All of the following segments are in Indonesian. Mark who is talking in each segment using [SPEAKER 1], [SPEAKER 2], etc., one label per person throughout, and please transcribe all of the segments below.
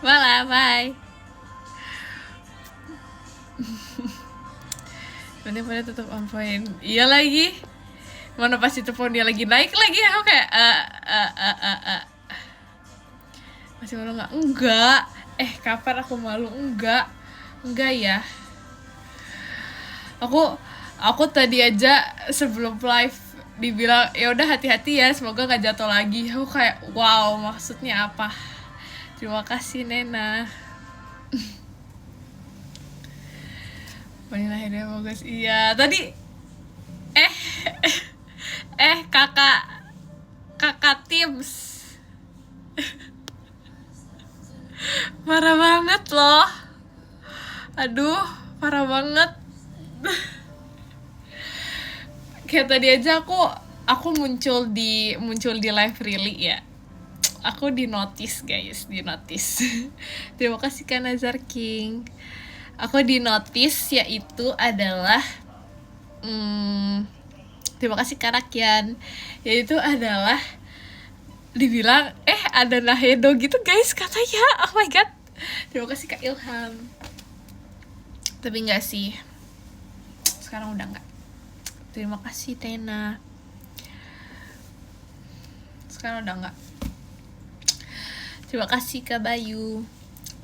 [SPEAKER 1] Malah, bye. Pada tetap on point. Iya lagi. Mana pas itu phone dia lagi naik lagi, aku kayak masih malu nggak? Enggak. Kapan aku malu? Enggak ya. Aku tadi aja sebelum live dibilang ya udah hati-hati ya, semoga nggak jatuh lagi. Aku kayak wow, maksudnya apa? Terima kasih Nena. Wanita hidupnya bagus. Iya tadi kakak Tims marah banget loh. Aduh, parah banget. Kayak tadi aja aku muncul di live really ya. Aku di notice guys, di notice. Terima kasih Kak Nazar King. Aku di notice yaitu adalah terima kasih Kak Rakian. Yaitu adalah dibilang ada Nahedo gitu guys katanya. Oh my god. Terima kasih Kak Ilham. Tapi enggak sih. Sekarang udah enggak. Terima kasih Tena. Sekarang udah enggak. Terima kasih Kak Bayu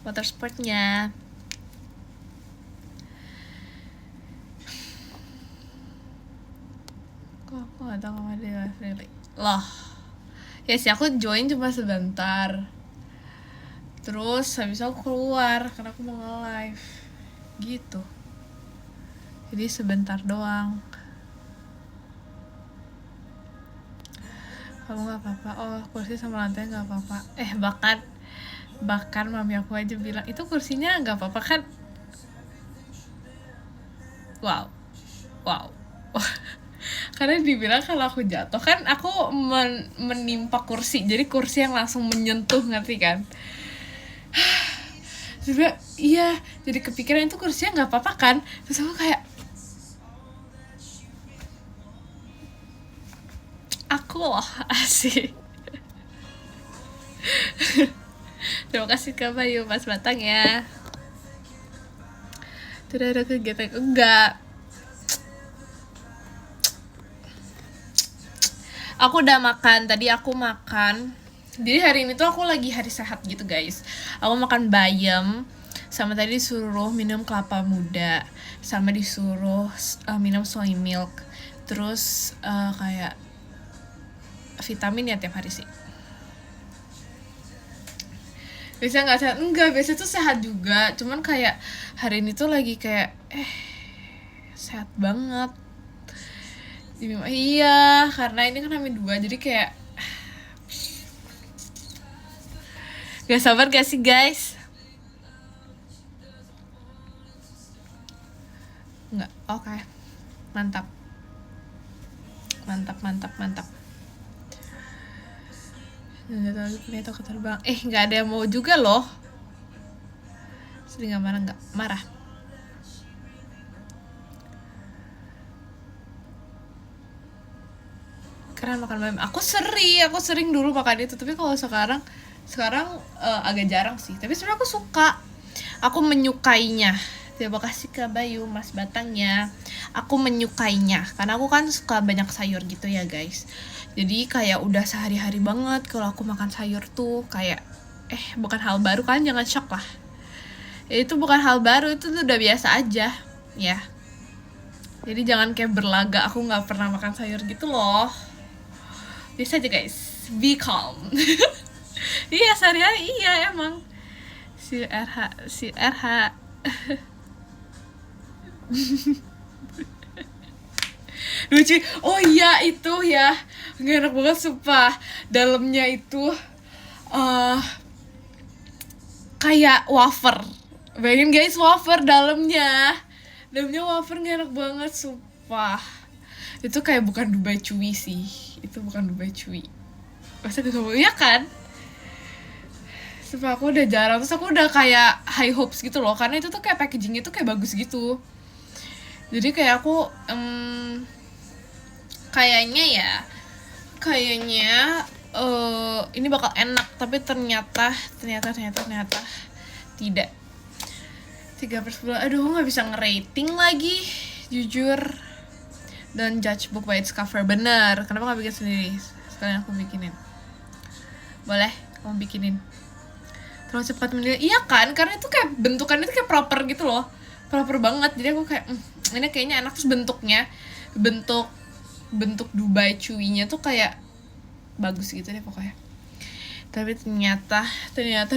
[SPEAKER 1] motorsportnya. Kok aku gak tau sama dia really. Loh ya sih aku join cuma sebentar. Terus habis aku keluar karena aku mau nge-live gitu. Jadi sebentar doang. Kamu gak apa-apa? Oh kursi sama lantai gak apa-apa. Bahkan mami aku aja bilang itu kursinya gak apa-apa kan. Wow karena dibilang kalau aku jatuh kan aku menimpa kursi, jadi kursi yang langsung menyentuh, ngerti kan? Juga iya, jadi kepikiran itu kursinya nggak apa-apa kan? Terus aku kayak aku loh asik. Terima kasih Kak Bayu Mas Batang ya. Tidak ada kegiatan enggak. Aku udah makan, tadi aku makan. Jadi hari ini tuh aku lagi hari sehat gitu guys. Aku makan bayam, sama tadi disuruh minum kelapa muda, sama disuruh minum soy milk. Terus kayak vitamin ya tiap hari sih. Biasanya gak sehat, enggak, biasanya tuh sehat juga. Cuman kayak hari ini tuh lagi kayak sehat banget. Iya, karena ini kan H-2 jadi kayak gak sabar gak sih guys? Enggak, oke. Mantap. Itu keterbang. Gak ada yang mau juga loh. Sedih gak marah? Gak marah. Keren makan bayam. Aku sering dulu makan itu, tapi kalau sekarang agak jarang sih. Tapi sebenarnya aku suka. Aku menyukainya. Terima kasih Kak Bayu Mas Batangnya. Aku menyukainya karena aku kan suka banyak sayur gitu ya guys. Jadi kayak udah sehari-hari banget kalau aku makan sayur tuh kayak bukan hal baru kan, jangan shock lah. Itu bukan hal baru, itu tuh udah biasa aja ya. Jadi jangan kayak berlaga aku nggak pernah makan sayur gitu loh. Bisa aja guys, be calm. Iya sehari-hari iya emang. Si RH lucu. Oh iya itu ya, nggak enak banget sumpah. Dalamnya itu kayak wafer. Bayangin guys, wafer dalamnya wafer, nggak enak banget sumpah. Itu kayak bukan Dubai Chewy sih. Itu bukan Dubai Chewy. Masa gak ngomong iya kan? Sumpah aku udah jarang. Terus aku udah kayak high hopes gitu loh, karena itu tuh kayak packagingnya tuh kayak bagus gitu. Jadi kayak aku kayaknya ini bakal enak, tapi ternyata tidak. 3/10. Aduh, nggak bisa ngerating lagi, jujur. Don't judge book by its cover. Bener, kenapa nggak bikin sendiri? Sekalian aku bikinin. Boleh, kamu bikinin. Terlalu cepat menilai. Iya kan, karena itu kayak bentukannya itu kayak proper gitu loh, proper banget. Jadi aku kayak ini kayaknya enak. Terus bentuk Dubai Chewy-nya tuh kayak bagus gitu deh pokoknya. Tapi ternyata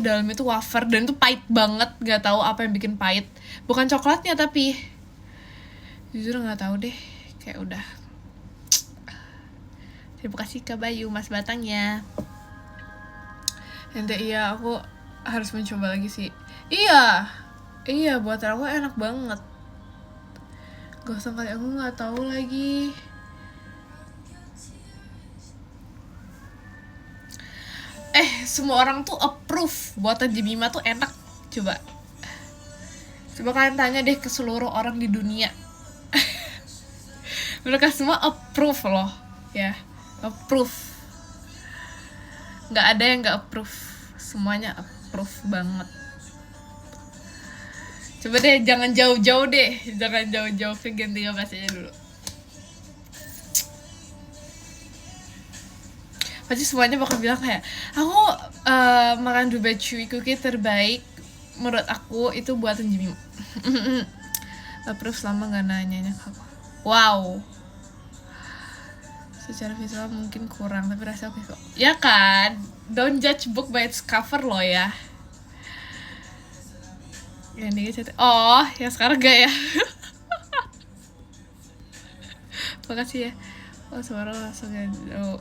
[SPEAKER 1] dalamnya tuh wafer dan itu pahit banget. Gak tahu apa yang bikin pahit. Bukan coklatnya tapi jujur gak tahu deh. Kayak udah. Terima kasih Kak Bayu, Mas Batangnya. Nanti iya aku harus mencoba lagi sih. Iya buatan aku enak banget. Gak usah kali aku gak tahu lagi. Semua orang tuh approve buatan Jemima tuh enak. Coba kalian tanya deh ke seluruh orang di dunia. Mereka semua approve loh. Ya, approve. Gak ada yang gak approve. Semuanya approve banget. Coba deh, jangan jauh-jauh deh. Jangan jauh-jauh ke Gen 13 aja dulu. Pasti semuanya bakal bilang kayak, aku makan Dubai Chewy cookie terbaik menurut aku itu buatan Jimmy. Approve selama gak nanya aku. Wow. Secara visual mungkin kurang, tapi rasa oke kok. Ya kan? Don't judge book by its cover loh ya. Yang dikit oh, yang sekarang gak ya? Makasih ya. Oh, suara langsung ya. Oh.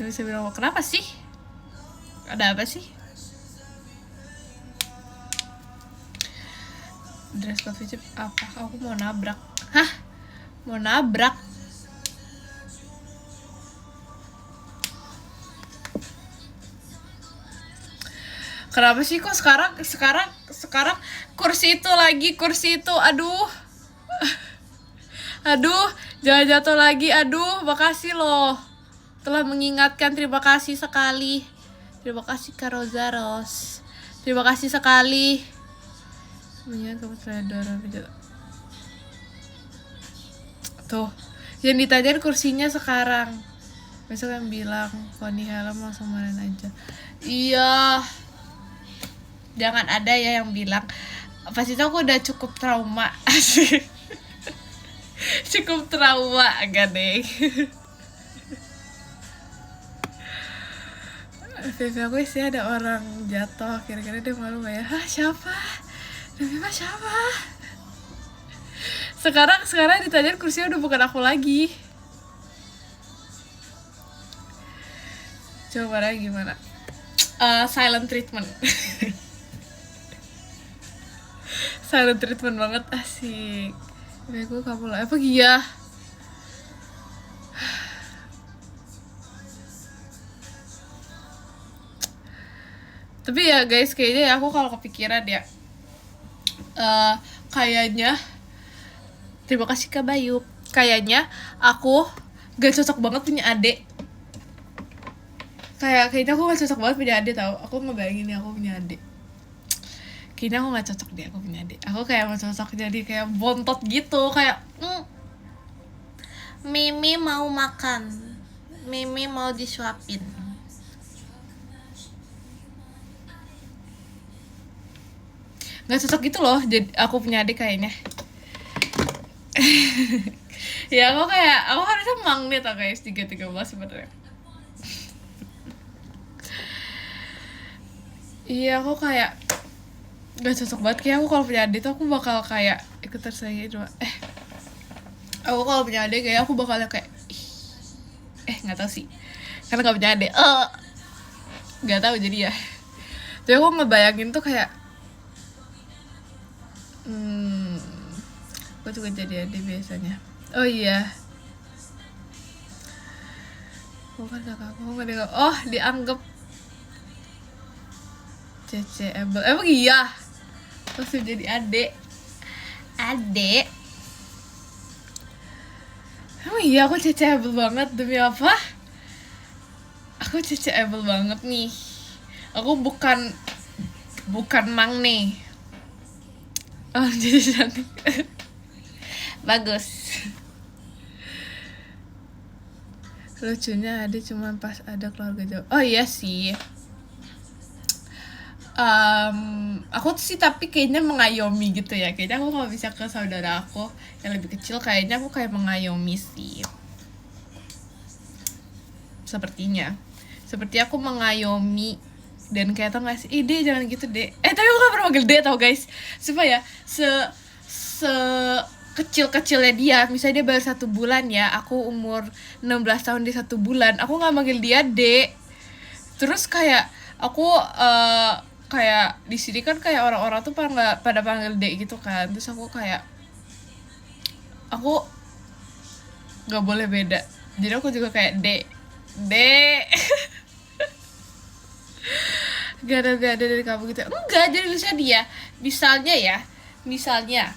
[SPEAKER 1] Saya bilang, kenapa sih? Ada apa sih? Dress code wajib apa? Aku mau nabrak. Hah? Mau nabrak? Kenapa sih kok sekarang kursi itu aduh jangan jatuh lagi. Aduh, makasih loh telah mengingatkan. Terima kasih sekali. Terima kasih Kak Rosa Ros. Terima kasih sekali. Mengingat kamu trader. Tuh, yang ditanyain kursinya sekarang. Besok yang bilang Foni helm langsung main aja. Iya. Jangan ada ya yang bilang. Pas itu aku udah cukup trauma. Cukup trauma agak deh. VV aku sih ada orang jatuh, kira-kira dia malu gak ya? Hah, siapa? Siapa? Sekarang ditanyain kursinya udah bukan aku lagi. Coba lagi gimana? Silent treatment. Silent treatment banget, asik. Gue kamu lah, apa iya? Tapi ya guys, kayaknya ya aku kalau kepikiran ya kayaknya terima kasih Kak Bayu. Kayaknya aku gak cocok banget punya adik. Kayaknya aku gak cocok banget punya adik tau. Aku ngebayangin nih aku punya adik. Kayaknya aku gak cocok deh aku punya adik. Aku kayak mau cocok jadi kayak bontot gitu. Kayak Mimi mau makan, Mimi mau disuapin. Gak cocok gitu loh jadi aku punya adik kayaknya. Ya aku harusnya magnet tau guys. 3-13 sebenarnya. Iya aku kayak gak cocok banget. Kayak aku kalau punya adik tuh aku bakal kayak ikut tersayang gitu. Aku kalau punya adik kayak aku bakal kayak gak tahu sih karena gak punya adik. Gak tahu jadi ya. Tapi aku ngebayangin tuh kayak aku juga jadi adik biasanya. Oh iya, bukan kakakku gak dianggap. Oh, dianggap CCable. Emang iya terus jadi adik. iya, aku ceceable banget. Demi apa? Aku ceceable banget nih. Aku bukan mang nih. Oh, jadi cantik. Bagus. Lucunya ada cuma pas ada keluarga jauh. Oh iya sih. Aku tuh sih tapi kayaknya mengayomi gitu ya. Kayaknya aku kalau bisa ke saudara aku yang lebih kecil, kayaknya aku kayak mengayomi sih. Seperti aku mengayomi. Dan kayak tau gak sih, Dek jangan gitu Dek. Tapi aku gak pernah manggil Dek tau guys. Supaya kecil-kecilnya dia, misalnya dia baru 1 bulan ya, aku umur 16 tahun di 1 bulan, aku gak manggil dia Dek. Terus kayak aku kayak di sini kan kayak orang-orang tuh pada panggil Dek gitu kan. Terus aku kayak aku nggak boleh beda, jadi aku juga kayak Dek gak ada dari kamu gitu. Enggak, jadi misalnya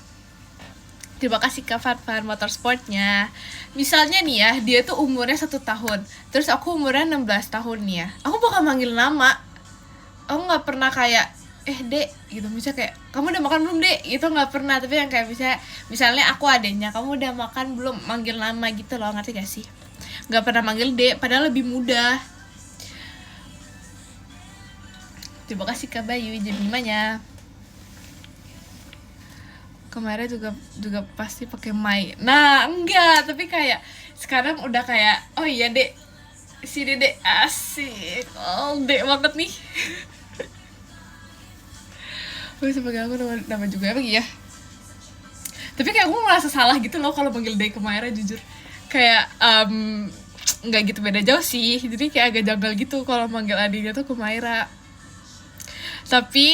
[SPEAKER 1] terima kasih Kak Farfan Motorsportnya. Misalnya nih ya, dia tuh umurnya 1 tahun, terus aku umurnya 16 tahun nih ya, aku bakal manggil nama. Aku nggak pernah kayak Dek gitu, misalnya kayak kamu udah makan belum Dek gitu, nggak pernah. Tapi yang kayak misalnya aku adenya, kamu udah makan belum, manggil nama gitu loh, ngerti gak sih? Nggak pernah manggil Dek, padahal lebih mudah. Terima kasih Kak Bayu Jemimanya. Kemarin juga pasti pakai Mai. Nah, enggak, tapi kayak sekarang udah kayak oh iya Dek, sini Dek, asik. Oh, Dek banget nih. Bisa panggil aku nama juga apa ya? Tapi kayak aku merasa salah gitu loh kalau panggil Dek ke Maira, jujur. Kayak nggak gitu beda jauh sih. Jadi kayak agak janggal gitu kalau manggil adiknya tuh ke Maira. Tapi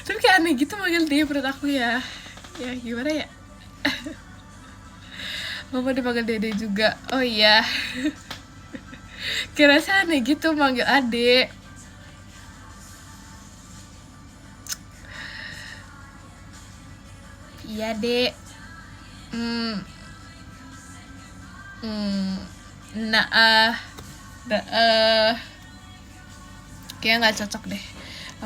[SPEAKER 1] tapi kayak aneh gitu manggil dia menurut aku ya. Ya gimana ya? Mama dipanggil Dede juga. Oh iya. Kira aneh gitu manggil adik. Iya Dek. Nah, kayaknya nggak cocok deh.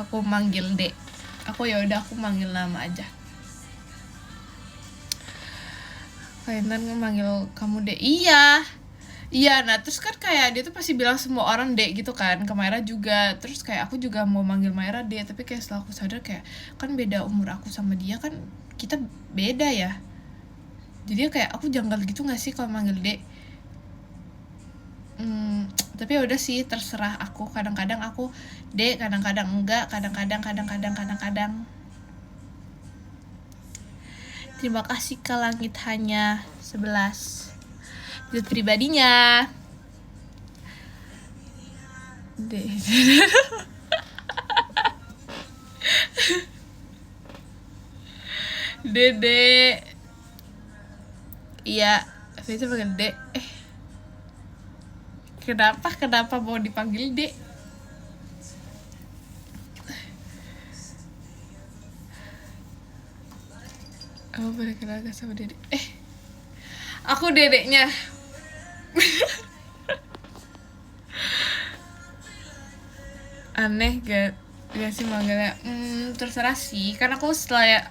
[SPEAKER 1] Aku manggil Dek. Aku manggil nama aja. Kainan manggil kamu Dek. Iya, nah terus kan kayak dia tuh pasti bilang semua orang Dek gitu kan, ke Maira juga. Terus kayak aku juga mau manggil Maira Dek, tapi kayak setelah aku sadar kayak kan beda umur aku sama dia kan, kita beda ya. Jadi kayak aku janggal gitu gak sih kalau manggil Dek. Tapi ya udah sih, terserah aku. Kadang-kadang aku Dek, kadang-kadang enggak, kadang-kadang. Terima kasih ke Langit Hanya 11 buat pribadinya. Dede. Iya, saya panggil Dek. Kenapa mau dipanggil Dek? Aku berkenal sama Dede. Aku dedeknya. Aneh gak sih manggilnya? Terserah sih, kan aku sesuai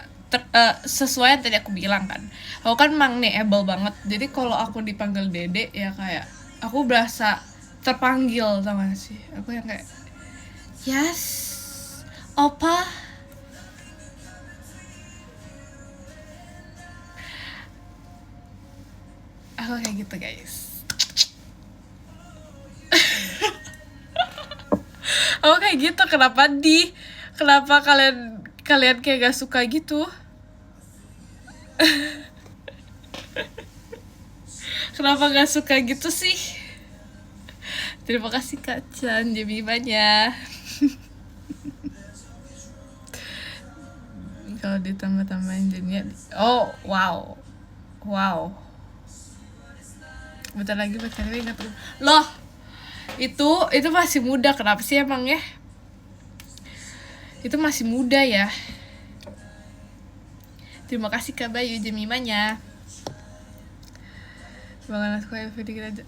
[SPEAKER 1] yang tadi aku bilang kan, aku kan able banget. Jadi kalau aku dipanggil Dede ya kayak aku berasa terpanggil, tau gak sih? Aku yang kayak yes, opa. Aku kayak gitu guys. Aku kayak gitu. Kenapa kalian kayak gak suka gitu? Kenapa gak suka gitu sih? Terima kasih Kak Chan Jemimanya. Kalau ditambah-tambahin jadinya wow. Bentar lagi pacarnya ingat loh. Itu masih muda, kenapa sih emang ya? Itu masih muda ya. Terima kasih Kak Bayu Jemimanya. Bakalan suka ilfil dikit aja.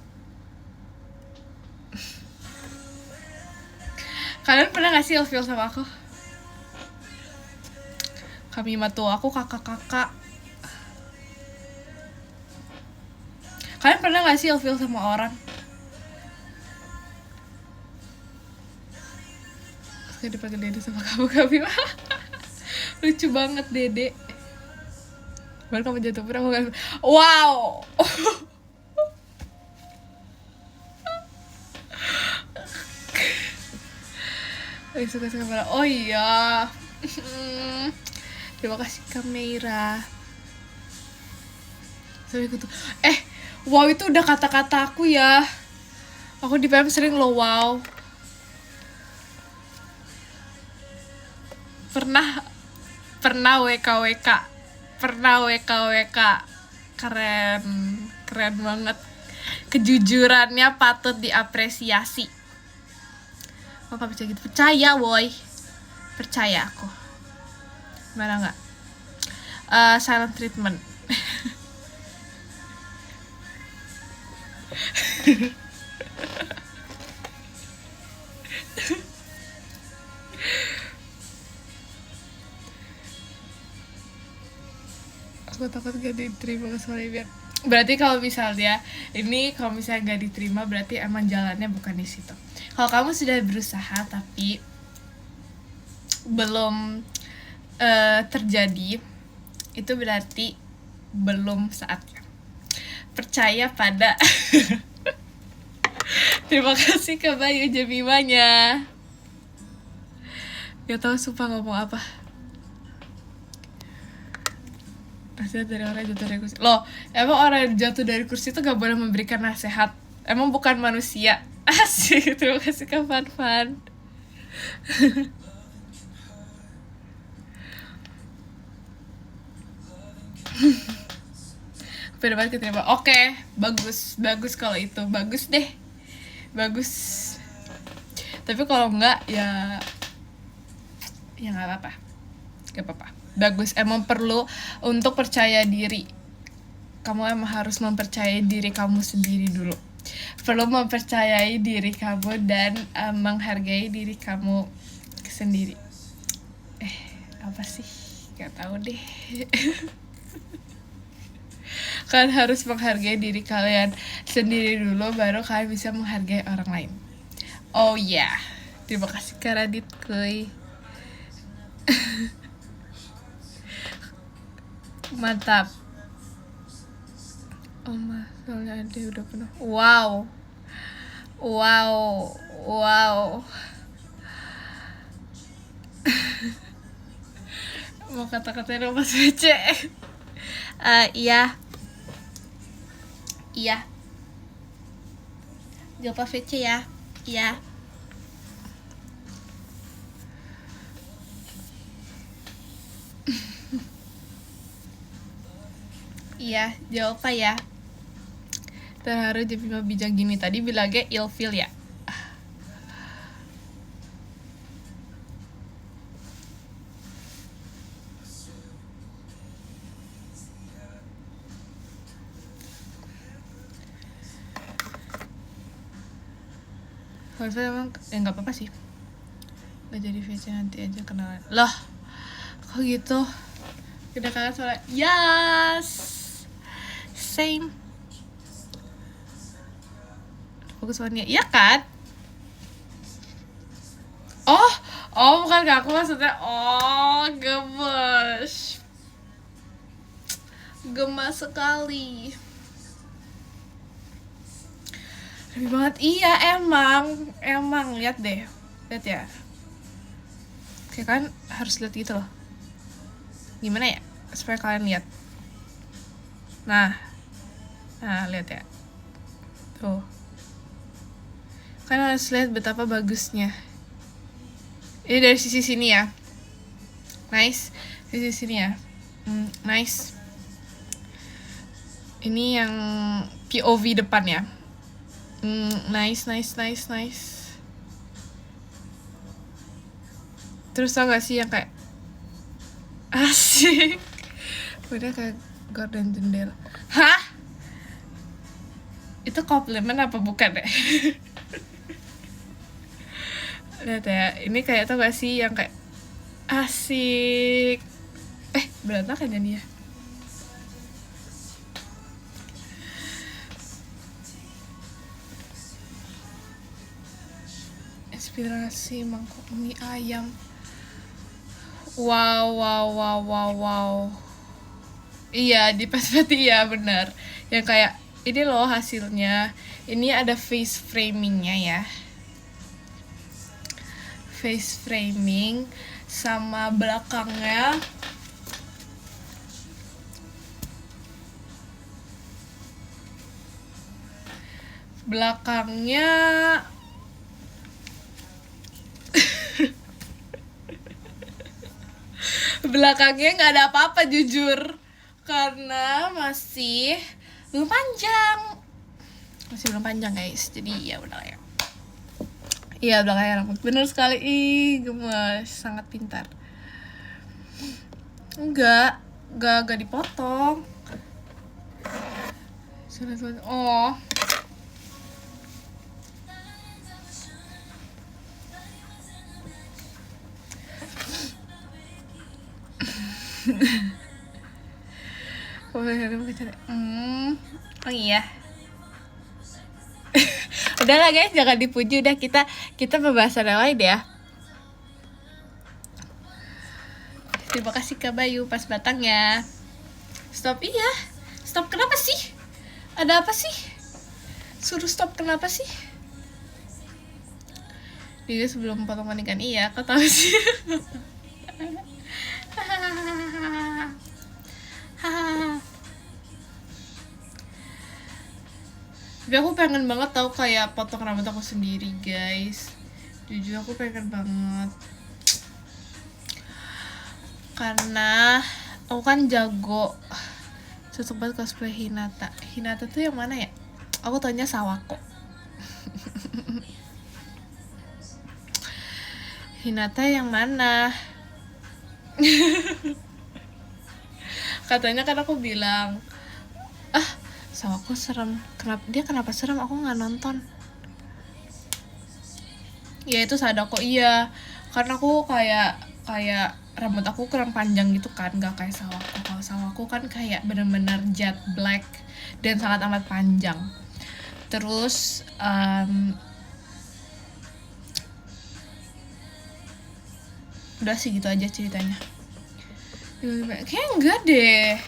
[SPEAKER 1] Kalian pernah gak sih ilfil sama aku? Kami matu aku kakak-kakak. Kalian pernah gak sih ilfil sama orang? Suka dipanggil Dede sama kamu. Lucu banget Dede. Baru kamu jatuh pun aku gak... Wow. Suka-suka banget. Oh iya. Terima kasih kamera. Sampai gitu. Wow itu udah kata-kata aku ya. Aku di PM sering lo wow. Pernah WKWK. Keren banget. Kejujurannya patut diapresiasi. Kok gak bisa gitu? Percaya boy. Percaya aku. Mana gak? Silent treatment. Aku takut gak diterima ke suara biar. Berarti kalau misalnya gak diterima berarti emang jalannya bukan di situ. Kalau kamu sudah berusaha tapi belum terjadi, itu berarti belum saatnya. Percaya pada. Terima kasih ke Bayu Jemimanya. Gak tau sumpah ngomong apa. Nasihat dari orang jatuh dari kursi. Loh, emang orang jatuh dari kursi itu gak boleh memberikan nasihat? Emang bukan manusia? Asik, terima kasih Kak Fan. Beda banget keterima. Oke, bagus kalau itu. Bagus deh. Bagus. Tapi kalau enggak ya gak apa-apa. Gak apa-apa. Bagus, emang perlu untuk percaya diri. Kamu emang harus mempercayai diri kamu sendiri dulu. Perlu mempercayai diri kamu dan menghargai diri kamu sendiri. Apa sih? Gak tahu deh. Kalian harus menghargai diri kalian sendiri dulu, baru kalian bisa menghargai orang lain. Oh ya, yeah. Terima kasih Kak Radit kuy. Mantap. Oh mas, soalnya ada udah penuh. Wow. Mau kata-katanya dong Mas BC. Iya. Jawab VC ya. Iya. Iya, jawab apa ya? Terharu Jemima bijak gini tadi bilangnya ilfil ya. Kalau emang nggak apa-apa sih. Nggak jadi VC nanti aja kenalan. Loh, kok gitu? Udah kangen soalnya. Yes, same. Fokus Wania, iya kan? Oh bukan ke aku maksudnya. Oh gemes, gemas sekali. Lebih banget, iya emang lihat deh, lihat ya. Kayak kan harus lihat gitu loh. Gimana ya supaya kalian lihat. Nah lihat ya. Tuh. Kalian harus lihat betapa bagusnya. Ini dari sisi sini ya. Nice. Sisi sini ya. Nice. Ini yang POV depan ya. Nice. Terus tau gak sih yang kayak asik, udah kayak gorden jendela. Hah? Itu komplimen apa bukan ya? Lihat ya, ini kayak tau gak sih yang kayak asik. Berantakan jadi ya. Inspirasi mangkok mie ayam. Wow. Iya, di Pasmati ya benar. Yang kayak ini loh hasilnya. Ini ada face framingnya ya. Face framing sama belakangnya belakangnya nggak ada apa-apa jujur, karena masih belum panjang guys, jadi ya udah ya. Iya, belakangnya rambut, bener sekali. Ih, gemes, sangat pintar. Enggak dipotong. Oh. Oh iya. Udahlah guys, jangan dipuji, udah kita pembahasan yang lain ya. Terima kasih Kak Bayu, pas batangnya. Stop, iya. Stop, kenapa sih? Ada apa sih? Suruh stop kenapa sih? Dia sebelum potong panikan, iya, kau tahu sih. Tapi aku pengen banget tahu kayak potong rambut aku sendiri guys. Jujur aku pengen banget, karena aku kan jago cocok banget cosplay Hinata. Hinata tuh yang mana ya? Aku taunya Sawako. Hinata yang mana? Katanya kan aku bilang, Sawako serem. Kenapa serem? Aku nggak nonton. Ya itu Sadako, iya. Karena aku kayak rambut aku kurang panjang gitu kan, nggak kayak Sawako. Kalau Sawako kan kayak benar-benar jet black dan sangat amat panjang. Terus udah sih gitu aja ceritanya. Kayaknya enggak deh.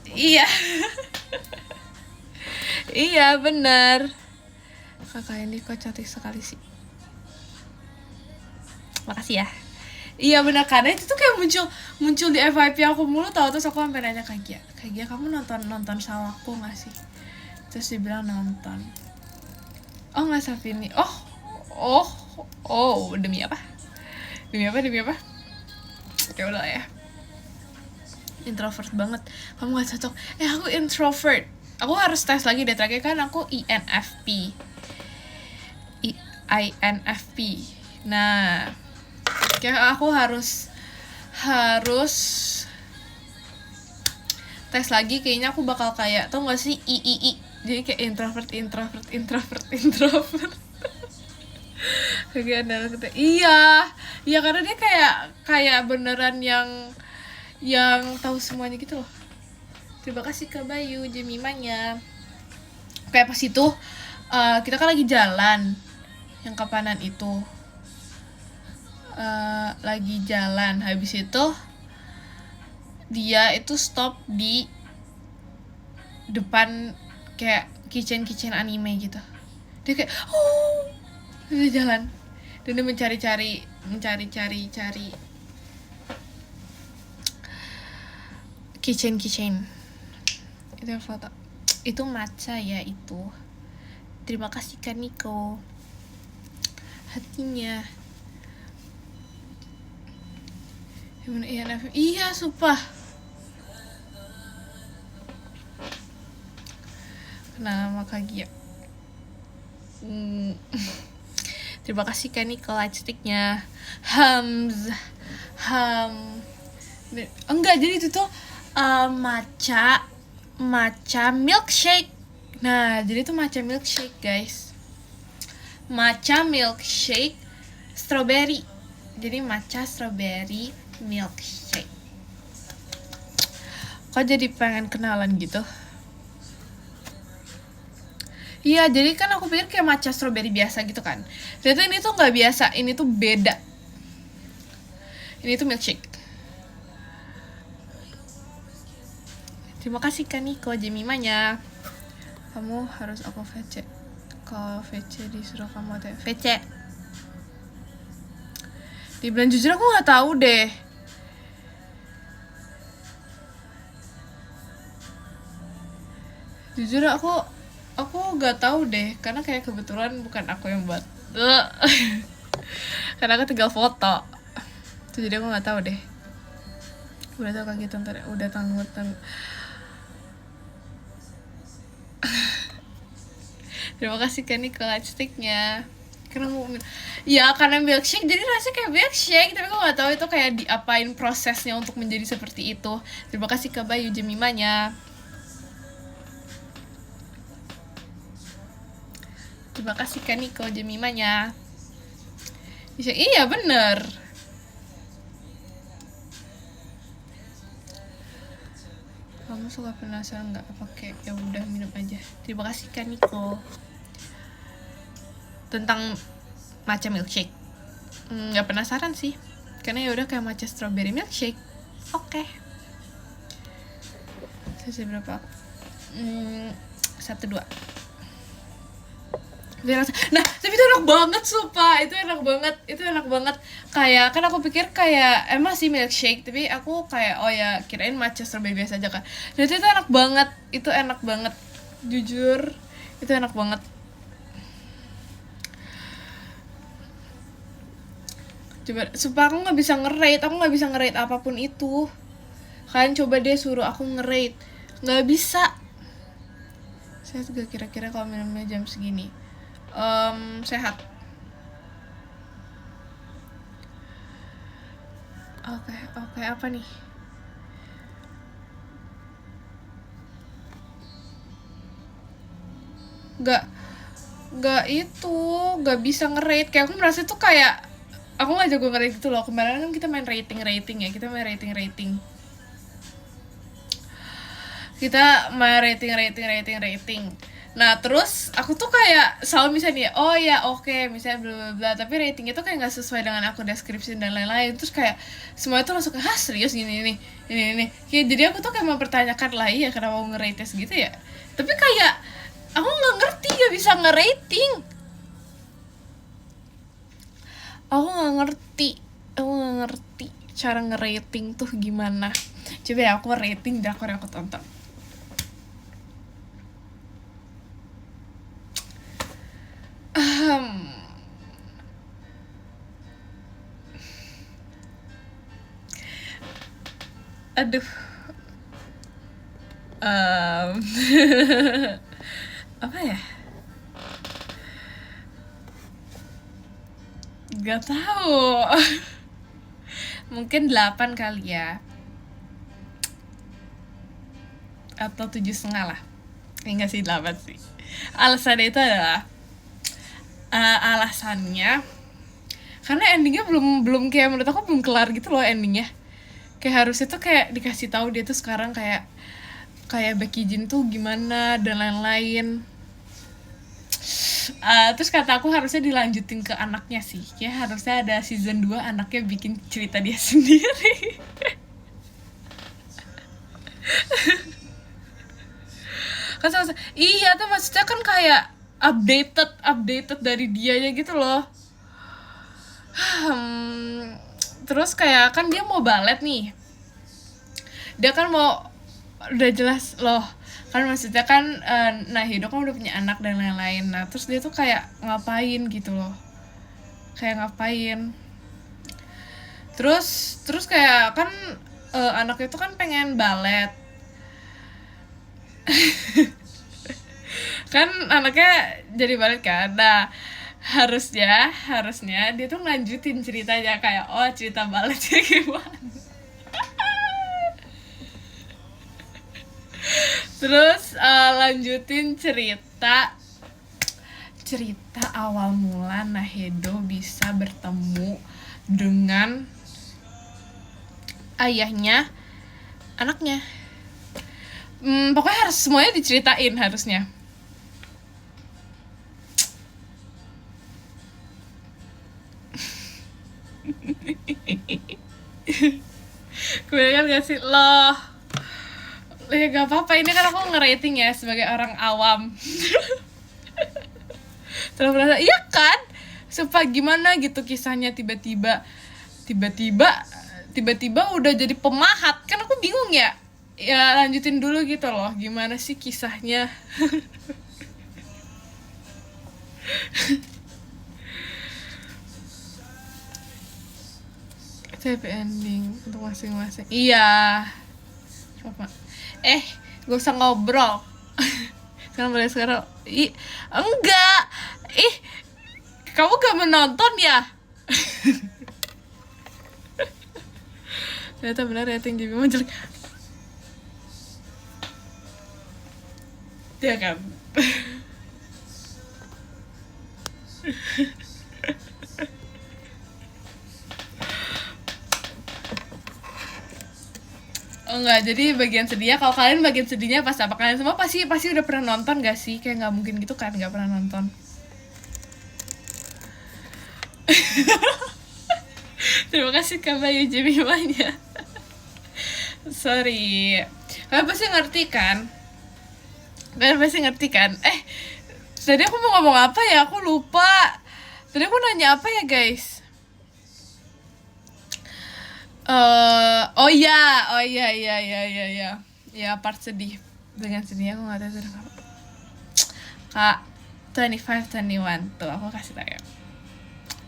[SPEAKER 1] Iya. Iya benar. Kakak ini kok cantik sekali sih. Makasih ya. Iya benar, karena itu tuh kayak muncul di FYP aku mulu tau. Terus aku sampai nanya Kak Gia, kamu nonton Sawako nggak sih? Terus dia bilang nonton. Oh nggak Safini. Oh demi apa? Ya udah ya. Introvert banget, kamu nggak cocok. Aku introvert. Aku harus tes lagi deh, terakhir kan aku INFP. Nah, kayak aku harus tes lagi. Kayaknya aku bakal kayak, tau nggak sih, III. Jadi kayak introvert. Kayak ada kita. Iya, karena dia kayak beneran yang tahu semuanya gitu loh. Terima kasih Kak Bayu Jemimanya. Kayak pas itu kita kan lagi jalan yang kapanan itu, lagi jalan, habis itu dia itu stop di depan kayak kitchen anime gitu. Dia kayak dia jalan dan dia mencari kitchen. Itu foto. Itu matcha ya itu. Terima kasih Kak Niko. Hatinya. Iya, sumpah. Nama Kak Gia. Terima kasih Kak Niko lightsticknya. Enggak, jadi itu tuh matcha milkshake. Nah, jadi itu matcha milkshake, guys. Matcha milkshake strawberry. Jadi matcha strawberry milkshake. Kok jadi pengen kenalan gitu? Iya, jadi kan aku pikir kayak matcha strawberry biasa gitu kan. Ternyata ini tuh nggak biasa, ini tuh beda. Ini tuh milkshake. Terima kasih Kak Niko Jemimanya. Kamu harus aku VC. Kalau VC disuruh kamu teh VC. Dibilang jujur aku nggak tahu deh. Jujur aku nggak tahu deh, karena kayak kebetulan bukan aku yang buat. Karena aku tinggal foto. Jadi aku nggak tahu deh. Udah tau kayak gitu ntar, udah tanggung. Terima kasih Kak Niko sticknya. Karena ya karena milkshake jadi rasanya kayak milkshake, tapi aku nggak tahu itu kayak diapain prosesnya untuk menjadi seperti itu. Terima kasih Kak Bayu Jemimanya. Terima kasih Kak Niko Jemimanya. Iya bener. Kamu suka penasaran nggak? Pakai ya udah minum aja. Terima kasih Kak Niko. Tentang matcha milkshake, nggak penasaran sih, karena ya udah kayak matcha strawberry milkshake. Oke. Sesi berapa? 1-2. Nah, tapi itu enak banget sumpah, itu enak banget. Kayak kan aku pikir kayak emang sih milkshake, tapi aku kayak oh ya kirain matcha strawberry biasa aja kan. Dan itu enak banget, jujur itu enak banget. Coba, sumpah aku nggak bisa nge-rate apapun itu. Kalian coba deh suruh aku nge-rate, nggak bisa. Saya juga kira-kira kalau minumnya jam segini. Sehat. Oke, apa nih? Gak bisa nge-rate. Kayak aku merasa tuh kayak aku gak jago nge-rate gitu loh. Kemarin kan kita main rating ya. Kita main rating. Nah terus aku tuh kayak selalu misalnya oh ya oke, misalnya bla bla bla, tapi ratingnya tuh kayak nggak sesuai dengan aku deskripsi dan lain-lain. Terus kayak semua itu langsung kayak serius ini kayak jadi aku tuh kayak mempertanyakan lah, iya kenapa mau nge-rate segitu ya. Tapi kayak aku nggak ngerti, gak bisa nge-rating. Aku nggak ngerti cara nge-rating tuh gimana. Coba ya aku rating drakor yang aku tonton. Aduh. Apa ya? Gak tahu. Mungkin 8 kali ya. Atau 7,5 lah. Enggak sih, 8 sih. Alasannya itu adalah alasannya karena endingnya belum kayak menurut aku belum kelar gitu loh endingnya. Kayak harusnya tuh kayak dikasih tahu dia tuh sekarang kayak Becky Jin tuh gimana dan lain-lain. Terus kata aku harusnya dilanjutin ke anaknya sih. Kayak harusnya ada season 2 anaknya bikin cerita dia sendiri. Kan sama, iya tuh maksudnya kan kayak updated dari dianya gitu loh. Terus kayak kan dia mau balet nih, dia kan mau udah jelas loh kan, maksudnya kan Nahido kan udah punya anak dan lain-lain. Nah terus dia tuh kayak ngapain gitu loh, terus kayak kan anaknya tuh kan pengen balet. Kan anaknya jadi balet kan. Nah harusnya dia tuh lanjutin ceritanya kayak oh cerita baletnya gimana. Terus lanjutin cerita awal mula Nahedo bisa bertemu dengan ayahnya anaknya. Pokoknya harus semuanya diceritain harusnya. Kebanyakan gak sih? Loh, ya gak apa-apa, ini kan aku ngerating ya sebagai orang awam. Terus merasa, iya kan? Supaya gimana gitu kisahnya tiba-tiba udah jadi pemahat. Kan aku bingung ya. Ya lanjutin dulu gitu loh, gimana sih kisahnya. Happy ending untuk masing-masing. Iya. Apa? Gak usah ngobrol. Sekarang. Enggak. Kamu gak menonton ya? Ternyata benar rating di Bimo jelek. Ya kan? Oh enggak, jadi bagian sedihnya, kalau kalian bagian sedihnya pas apa? Kalian semua pasti udah pernah nonton gak sih? Kayak gak mungkin gitu kan gak pernah nonton. Terima kasih Kak Bayu Jemimanya. Sorry. Kalian pasti ngerti kan? Tadi aku mau ngomong apa ya? Aku lupa. Tadi aku nanya apa ya guys? Oh iya. Ya part sedih. Dengan sedih aku nggak tahu apa. Kak 25-21 tuh aku kasih tau ya.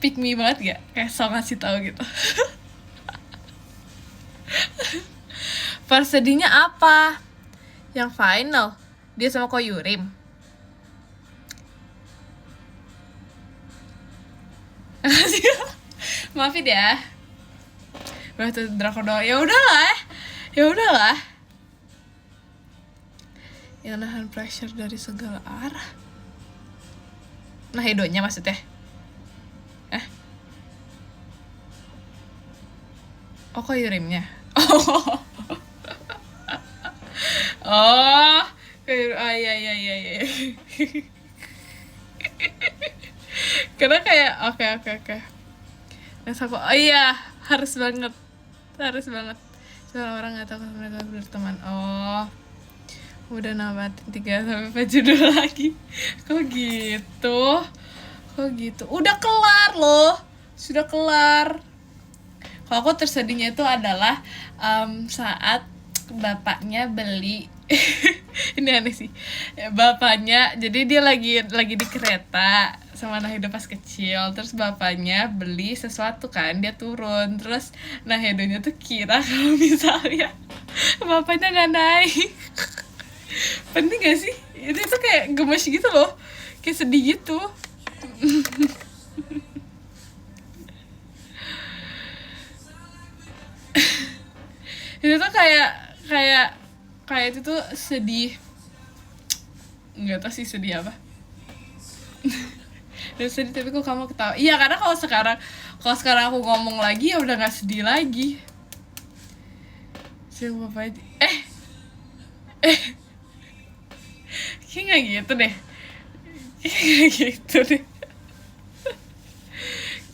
[SPEAKER 1] Pick me banget gak? Kayak so ngasih tahu gitu. Part sedihnya apa? Yang final dia sama Koyurim. Maafin ya. Waktu drakor doang. Ya udahlah. Yang nahan pressure dari segala arah. Nah, Hedonya maksudnya. Oh, Koyurimnya. Iya. Karena kayak oke. Terus aku, oh iya, harus banget. Soalnya orang nggak tahu kalau mereka berteman. Oh, udah nabatin 3-4 judul lagi. Kok gitu? Udah kelar loh. Sudah kelar. Kalau aku tersedihnya itu adalah saat bapaknya beli ini aneh sih. Bapaknya, jadi dia lagi di kereta sama Nahedo pas kecil, terus bapaknya beli sesuatu kan, dia turun, terus Nahedonya tuh kira kalau misalnya bapaknya nggak naik. Penting gak sih? Itu kayak gemes gitu loh, kayak sedih gitu. Itu tuh kayak itu tuh sedih. Nggak tahu sih sedih apa. Dan sedih tapi kok kamu ketawa. Iya, karena kalau sekarang aku ngomong lagi ya udah nggak sedih lagi. Siapa bapak kayak nggak gitu deh.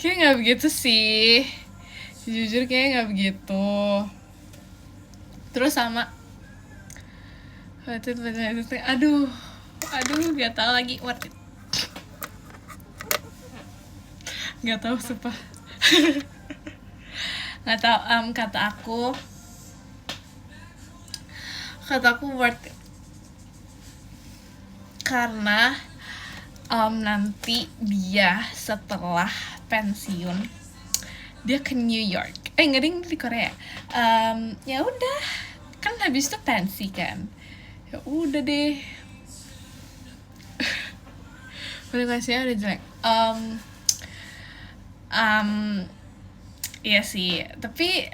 [SPEAKER 1] Kayak nggak begitu sih. Jujur kayak nggak begitu. Terus sama aduh nggak tahu lagi worth it. Nggak tahu sumpah. Nggak tahu, kata aku worth it karena nanti dia setelah pensiun dia ke New York. Nggak ding, di Korea. Ya udah, kan habis itu pensi kan. Ya udah deh. Komunikasinya udah jelek. Iya sih, tapi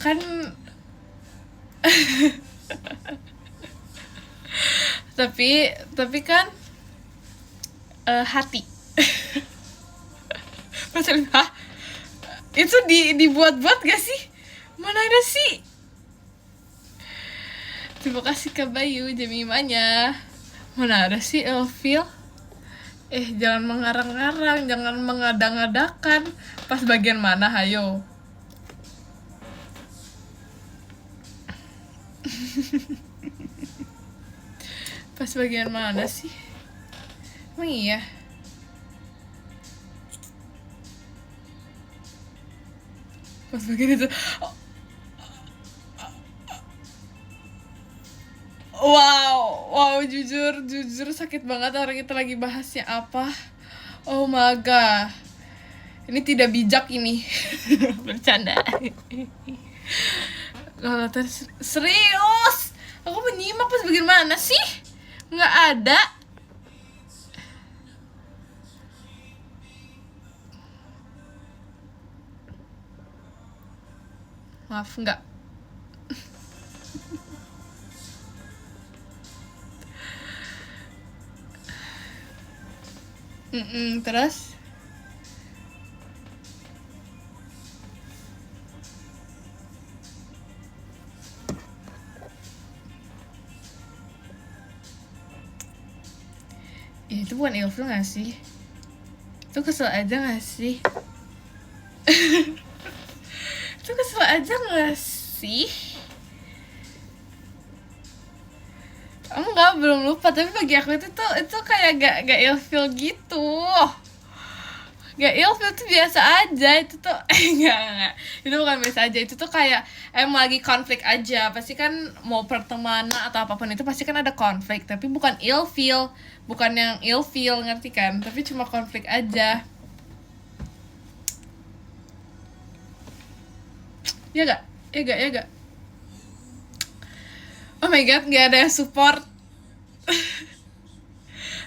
[SPEAKER 1] kan tapi kan hati. Macam hah? Itu dibuat-buat gak sih? Mana ada sih? Terima kasih Kak Bayu Jemimanya. Mana ada sih ilfil? Jangan mengarang-arang, jangan mengada-ngadakan. Pas bagian mana, hayo? Pas bagian mana sih? Emang iya? Pas bagian itu. Wow, jujur sakit banget orang itu lagi bahasnya apa. Oh my god. Ini tidak bijak ini. Bercanda. Kalau serius, aku menyimak pas bagian mana sih? Nggak ada. Maaf, nggak. Terus ya, itu bukan ilfil gak sih? Itu kesel aja gak sih? Itu kesel aja gak sih? Enggak, belum lupa, tapi bagi aku itu kayak gak ilfil gitu. Gak ilfil tuh biasa aja. Itu tuh enggak. Itu bukan biasa aja, itu tuh kayak emang lagi konflik aja. Pasti kan mau pertemanan atau apapun itu pasti kan ada konflik, tapi bukan ilfil. Bukan yang ilfil, ngerti kan? Tapi cuma konflik aja. Ya gak? Ya gak? Oh my god, gak ada yang support.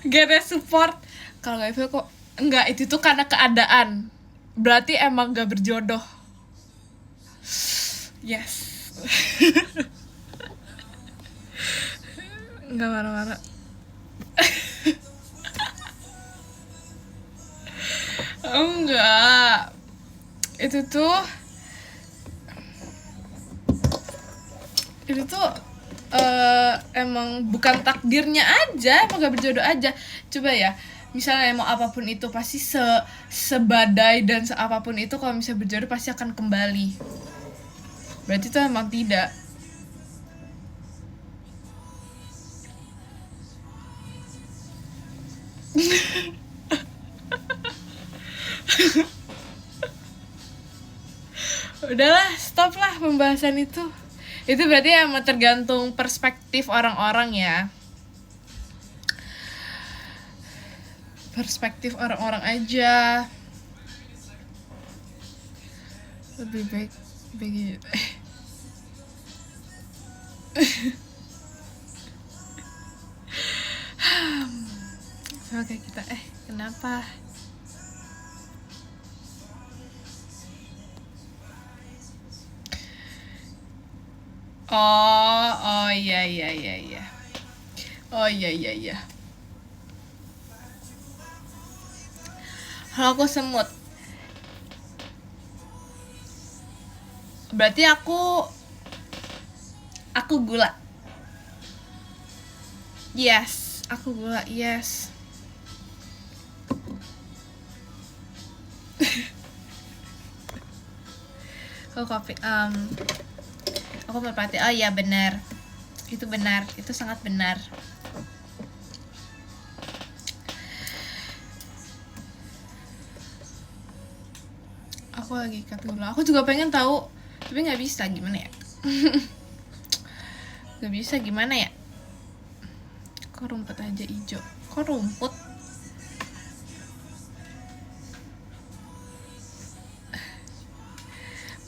[SPEAKER 1] Gak ada yang support. Kalau gak ilfil kok. Enggak, itu tuh karena keadaan. Berarti emang gak berjodoh. Yes. Gak marah-marah. Enggak. Itu tuh emang bukan takdirnya aja, emang gak berjodoh aja. Coba ya, misalnya mau apapun itu pasti sebadai dan seapapun itu kalau misalnya berjodoh pasti akan kembali. Berarti itu emang tidak. Udahlah, stop lah pembahasan itu. Itu berarti emang tergantung perspektif orang-orang ya. Perspektif orang-orang aja. Lebih baik begitu. Sama kayak kita. Kenapa? Oh iya. Oh iya. Kalau aku semut, berarti aku gula. Yes, aku gula. Yes. Aku kopi. Aku merpati. Oh iya, benar. Itu benar. Itu sangat benar. Aku lagi ikat gula. Aku juga pengen tahu, tapi nggak bisa. Gimana ya? Nggak bisa gimana ya? Kok rumput aja hijau? Kok rumput?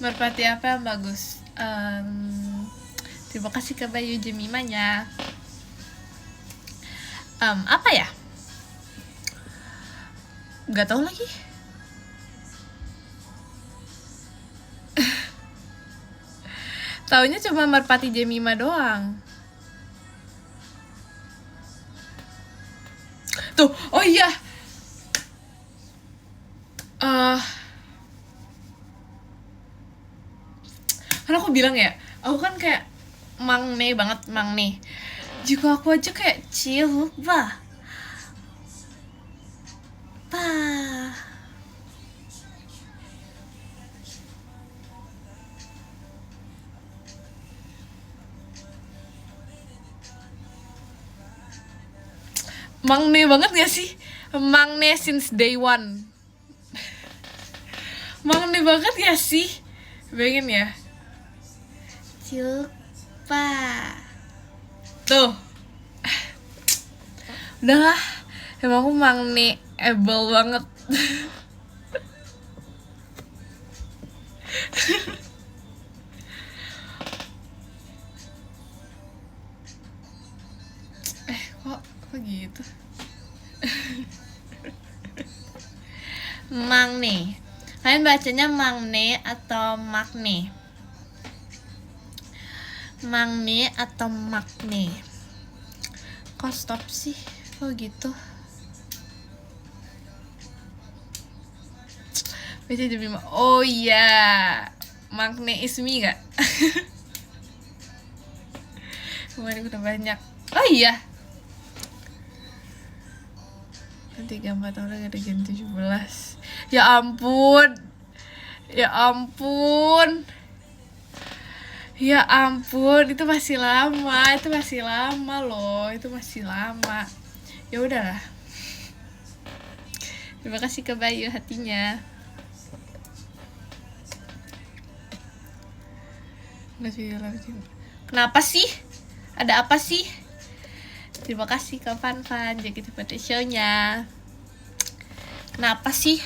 [SPEAKER 1] Merpati apa yang bagus? Terima kasih Kak Bayu Jemimanya. Apa ya? Gak tahu lagi. Taunya cuma Merpati Jemima doang. Tuh, oh iya. Karena aku bilang ya, aku kan kayak mangne banget, mangne. Jika aku aja kayak chill, bah. Mangne banget gak sih? Mangne since day one. Mangne banget gak sih? Pengen ya? Coba. Tuh. Udahlah. Emang aku mangne-able banget. Kok gitu? Mangne. Kalian bacanya mangne atau magne? Mangne atau magne? Kok stop sih? Kok gitu? Baca demi oh iya, magne is me gak? Kemarin udah banyak. Oh iya. 3-4 tahun lagi ada Gen 17. Ya ampun. Ya ampun. Ya ampun, itu masih lama. Itu masih lama loh. Itu masih lama. Ya udahlah. Terima kasih ke Bayu hatinya. Kenapa sih? Ada apa sih? Terima kasih ke Fan-Fan jadi pada show-nya. Kenapa sih?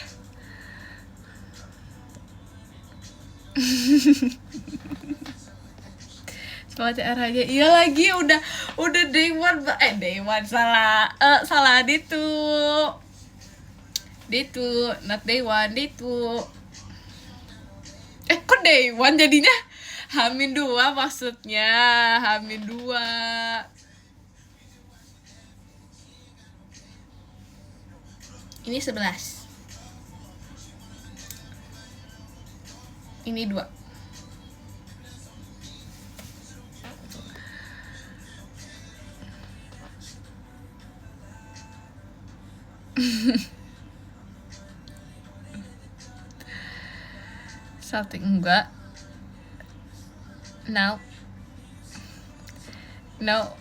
[SPEAKER 1] Semangat olahraga. Iya lagi udah day one salah day two not day one, day two. Kok day one jadinya? H-2 maksudnya. H-2. Ini 11. Ini 2. Salting enggak. No. No.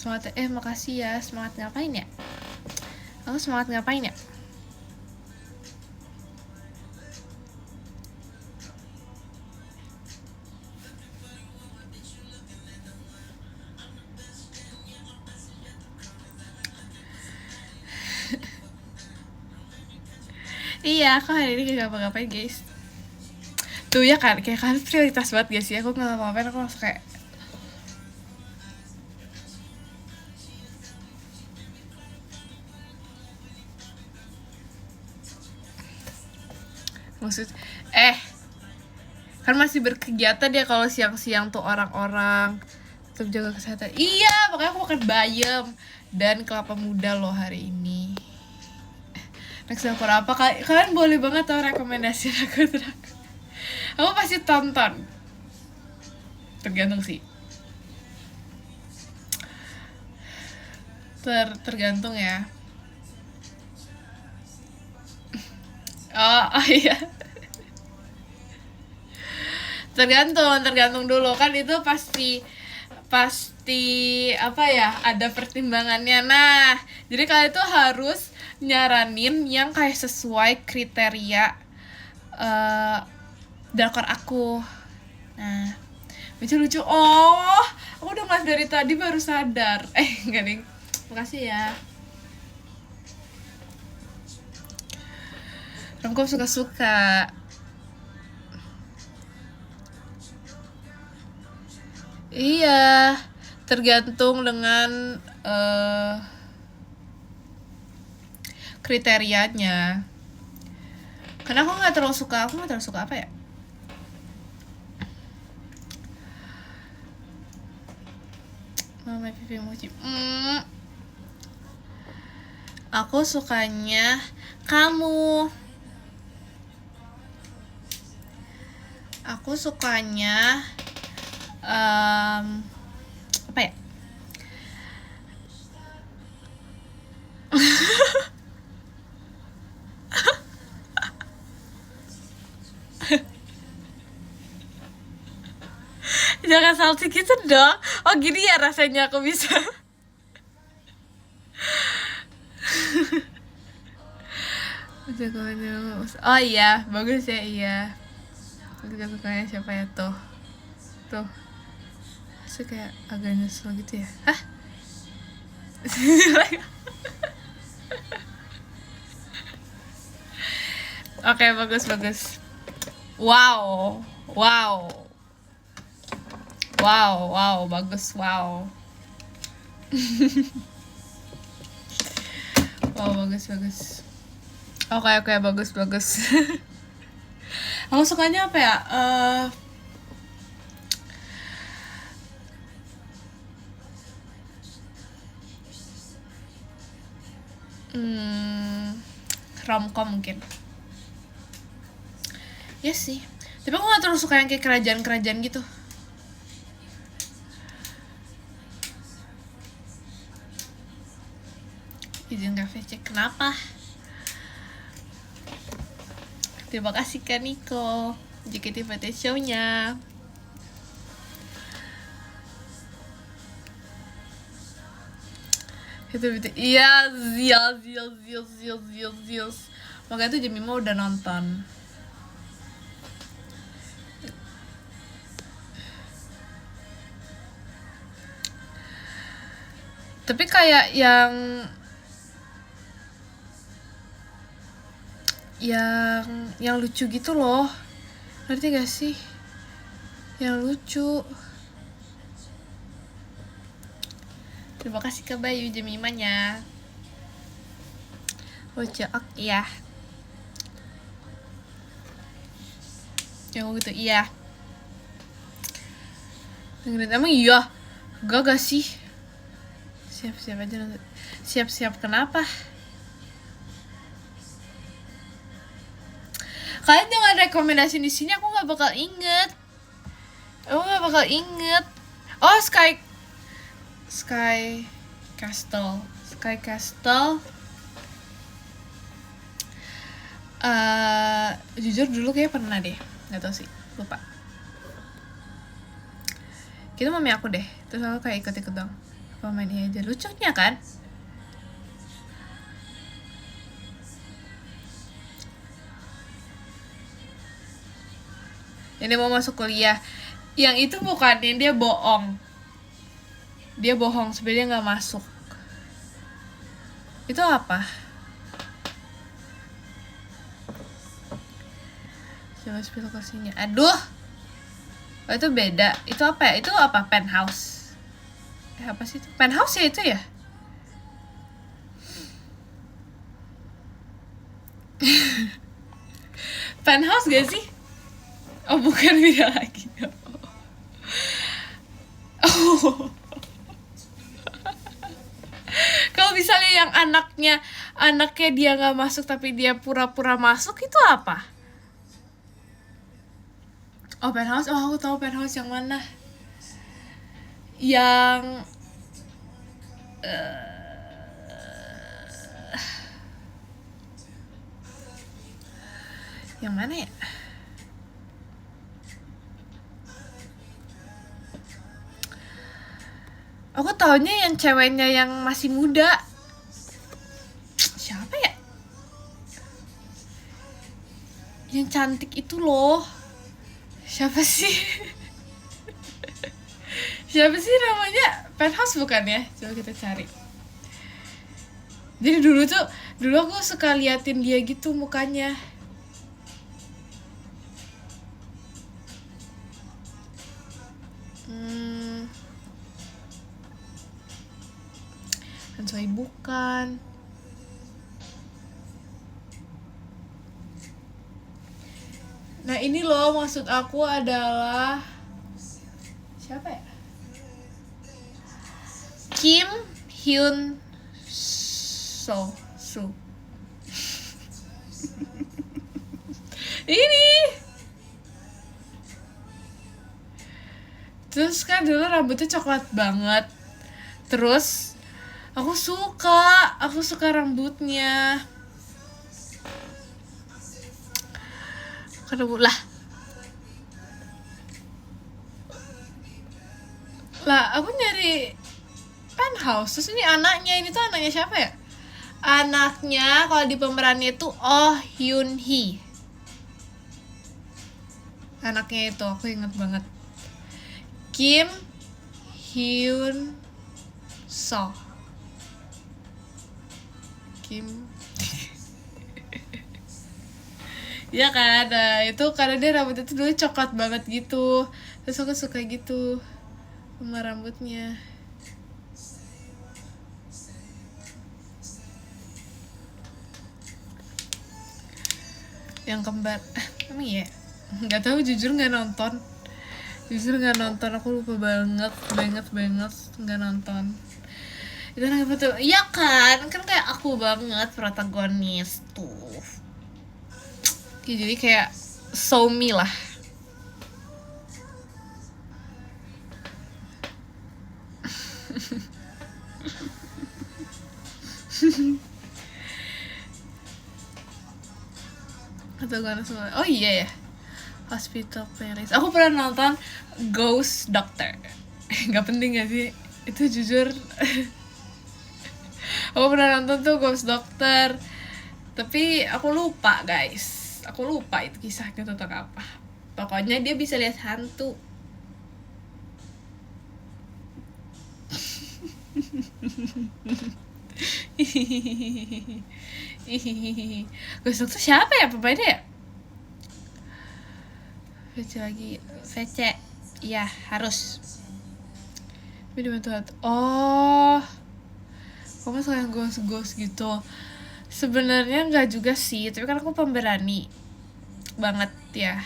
[SPEAKER 1] Semangat, makasih ya. Semangat ngapain ya? Aku semangat ngapain ya? Iya, aku hari ini gak ngapa-ngapain guys. Tuh ya kan, kayak kalian prioritas banget gak sih? Aku gak ngapa-ngapain, aku langsung kayak maksud kan masih berkegiatan ya kalau siang-siang tuh orang-orang tetap jaga kesehatan. Iya, makanya aku makan bayam dan kelapa muda loh hari ini. Next drakor apa? Kalian boleh banget tau rekomendasi drakor. Aku pasti tonton. Tergantung sih. Tergantung ya. Oh iya. Tergantung dulu kan, itu pasti apa ya, ada pertimbangannya. Nah, jadi kalian tuh harus nyaranin yang kayak sesuai kriteria drakor aku. Nah, lucu. Oh, aku udah nge-live dari tadi baru sadar. Enggak nih. Makasih ya. Romcom suka-suka. Iya, tergantung dengan kriterianya. Karena aku nggak terlalu suka apa ya, mama pipi mochi. Aku sukanya kamu. Aku sukanya apa ya? Jangan salty gitu dong. Oh gini ya rasanya aku bisa. Oh iya, bagus ya, iya. Aku juga sukanya siapa ya, tuh itu kayak agak nyesel gitu ya. Hah? Oke, bagus. Wow, bagus, wow. Wow, bagus. Oke, bagus. Aku sukanya apa ya? Romcom mungkin. Ya sih. Tapi aku gak terlalu suka yang kayak kerajaan gitu. Izin cafe cek kenapa? Terima kasih Kak Niko, JKT48 show-nya. Itu iya, zios. Makanya tuh Jemima udah nonton. Tapi kayak yang lucu gitu loh, ngerti gak sih? Yang lucu. Terima kasih Kak Bayu Jemimanya. Lucu, iya. Yang gitu, iya. Dengerin, emang iya? Gak sih? Siap-siap aja nanti. Siap-siap kenapa? Kalian jangan rekomendasi di sini, aku nggak bakal inget. Oh, Sky Castle. Jujur dulu kayak pernah deh, nggak tahu sih, lupa. Kita mami aku deh, terus aku kayak ikut dong. Apa main ini aja, lucunya kan? Ini mau masuk kuliah. Yang itu bukannya dia bohong. Sebenarnya nggak masuk. Itu apa? Coba spill lokasinya. Aduh. Oh, itu beda. Itu apa ya? Itu apa? Penthouse. Apa sih itu? Penthouse ya itu ya? Penthouse gak sih? Oh, bukan, beda lagi. Oh. Kalau misalnya yang anaknya dia nggak masuk tapi dia pura-pura masuk, itu apa? Oh, Penthouse. Oh, aku tahu Penthouse yang mana. Yang yang mana ya? Aku taunya yang ceweknya yang masih muda. Siapa ya? Yang cantik itu loh. Siapa sih? Siapa sih namanya? Penthouse bukan ya? Coba kita cari. Jadi dulu aku suka liatin dia gitu mukanya. Hansoy bukan. ini loh, maksud aku adalah siapa ya? Kim Hyun Soo. Ini. Terus kan dulu rambutnya coklat banget. Terus aku suka rambutnya. Karena lah aku nyari Penthouse. Terus ini tuh anaknya siapa ya? Anaknya kalau di pemerannya itu Oh Hyun Hee. Anaknya itu aku inget banget. Kim Hyun Soo. Kim. Ya kan, nah, itu karena dia rambutnya tuh dulu coklat banget gitu. Terus aku suka gitu sama rambutnya. Yang kembar, emang ya? Nggak tahu, jujur nggak nonton. Aku lupa banget nggak nonton. Itu kenapa tuh? Iya kan kayak aku banget protagonis tuh. Jadi kayak so me lah. Atau gak semua. Oh iya ya, Hospital Playlist. Aku pernah nonton Ghost Doctor. Gak penting gak sih? Itu jujur. Aku pernah nonton tuh Ghost Doctor. Tapi aku lupa guys. Aku lupa itu kisahnya tentang apa. Pokoknya dia bisa lihat hantu. Ghost Doctor siapa ya pemainnya ya? VC ya harus. Tapi dibantu. Oh, kamu suka yang ghost gitu? Sebenarnya nggak juga sih, tapi kan aku pemberani banget ya,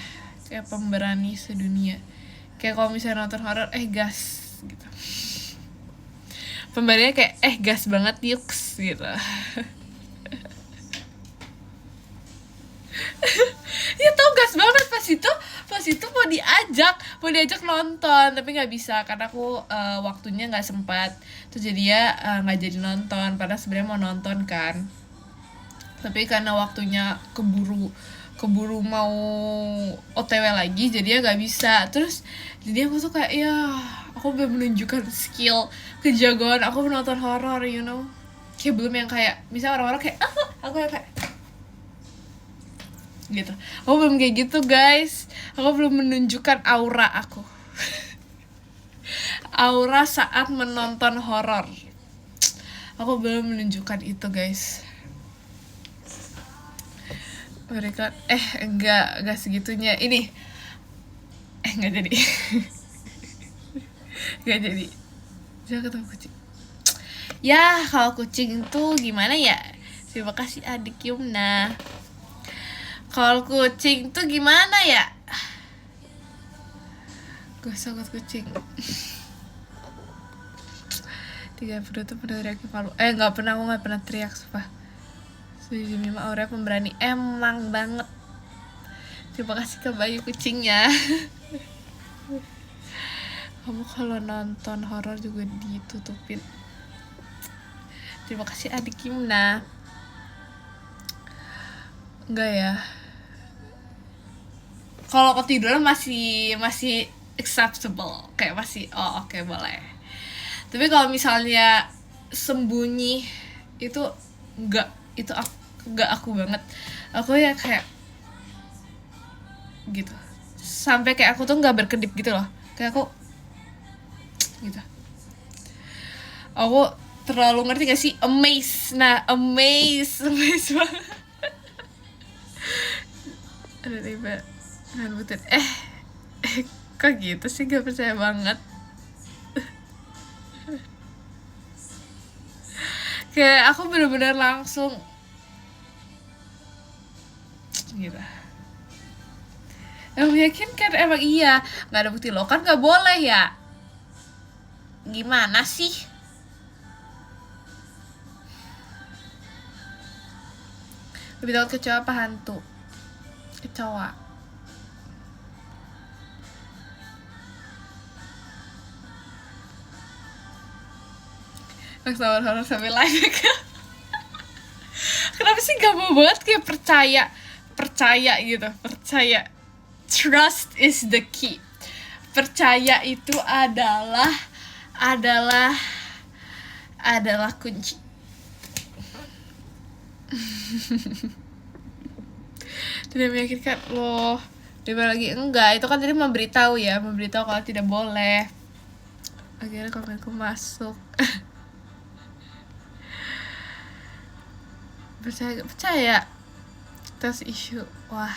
[SPEAKER 1] kayak pemberani sedunia. Kayak kalau misalnya nonton horor, gas gitu. Pemberaninya kayak gas banget yuks gitu. Ya tau gas banget pas itu mau diajak nonton tapi nggak bisa karena aku waktunya nggak sempat. Terus jadi ya nggak jadi nonton padahal sebenarnya mau nonton kan, tapi karena waktunya keburu mau OTW lagi jadi ya nggak bisa. Terus jadi aku tuh kayak ya aku belum menunjukkan skill kejagoan aku menonton horor, you know, kayak belum yang kayak misalnya orang-orang kayak aku yang kayak gitu. Aku belum kayak gitu guys, aku belum menunjukkan aura aku. Aura saat menonton horor aku belum menunjukkan itu guys. Mereka enggak segitunya ini enggak jadi. Enggak jadi. Jangan ketemu kucing. Ya kalau kucing tuh gimana ya, terima kasih adik Yumna. Kalau kucing tuh gimana ya? Gue sangat kucing. 30 tuh pernah teriak Palu. Aku gak pernah teriak sumpah. Suji Mima Aurea pemberani. Emang banget. Terima kasih ke Bayu kucingnya. Kamu kalau nonton horor juga ditutupin. Terima kasih adik Yumna. Enggak ya. Kalau ketiduran masih acceptable, kayak masih oke, boleh. Tapi kalau misalnya sembunyi itu enggak aku banget. Aku ya kayak gitu. Sampai kayak aku tuh enggak berkedip gitu loh. Kayak aku gitu. Aku terlalu ngerti gak sih? Amaze banget. Ada tiba ngebutin kok gitu sih, gak percaya banget. Kayak aku bener-bener langsung gitu. Emang meyakinkan, emang iya. Nggak ada bukti lo kan nggak boleh ya. Gimana sih? Lebih takut kecoa apa hantu? Kecoa. Next horror sampai live. Kenapa sih gak mau banget kayak percaya gitu, percaya. Trust is the key. Percaya itu adalah kunci. Tidak meyakinkan loh. Dia lagi enggak, itu kan tadi memberitahu kalau tidak boleh. Akhirnya komenku masuk. percaya terus isu. Wah,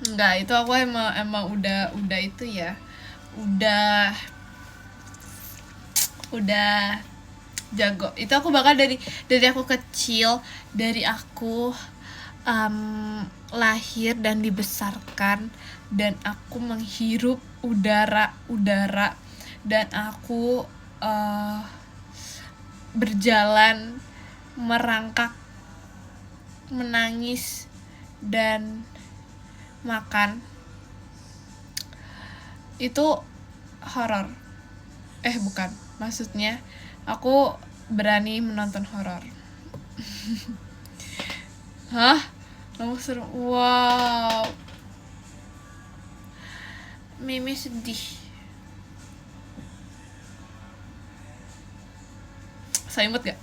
[SPEAKER 1] enggak, itu aku emang udah itu ya, udah jago. Itu aku bakal dari aku kecil, dari aku lahir dan dibesarkan, dan aku menghirup udara dan aku berjalan, merangkak, menangis, dan makan. Itu horor. Bukan, maksudnya aku berani menonton horor. Hah? Kamu serem? Wow. Mimi sedih. Saya imut gak?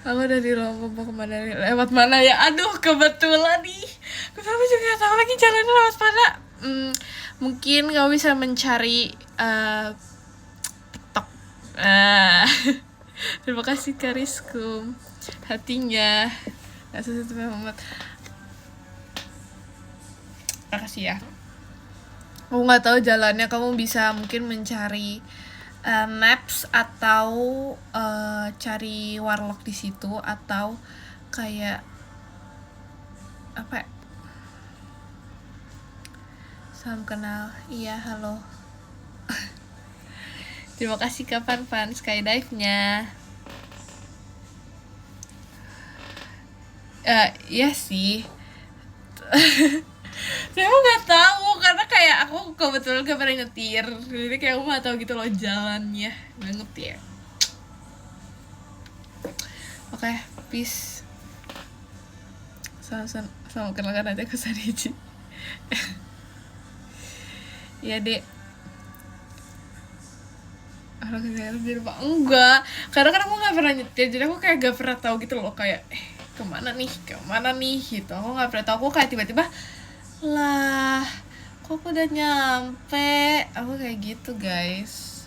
[SPEAKER 1] Aku dari Lombok mau kemana? Lewat mana ya? Aduh, kebetulan nih. Kenapa juga gak tahu lagi jalannya lewat mana? Mungkin kamu bisa mencari petok. Terima kasih Kariskum. Hatinya gak sesuatu Muhammad. Makasih ya. Aku nggak tahu jalannya, kamu bisa mungkin mencari maps atau cari warlock di situ, atau kayak apa? Salam kenal. Iya, halo. Terima kasih kapan fan skydive-nya. Iya sih. Saya nggak tahu karena kayak aku kebetulan gak pernah nyetir, jadi kayak aku nggak tahu gitu loh jalannya banget ya. Oke, peace. Sama kenalkan aja aku Sarici. Ya dek. Orang nyetir di rumah enggak, karena kan aku nggak pernah nyetir, jadi aku kayak gak pernah tahu gitu loh, kayak kemana nih gitu. Aku nggak pernah tahu, aku kayak tiba-tiba lah, kok aku udah nyampe. Aku kayak gitu guys,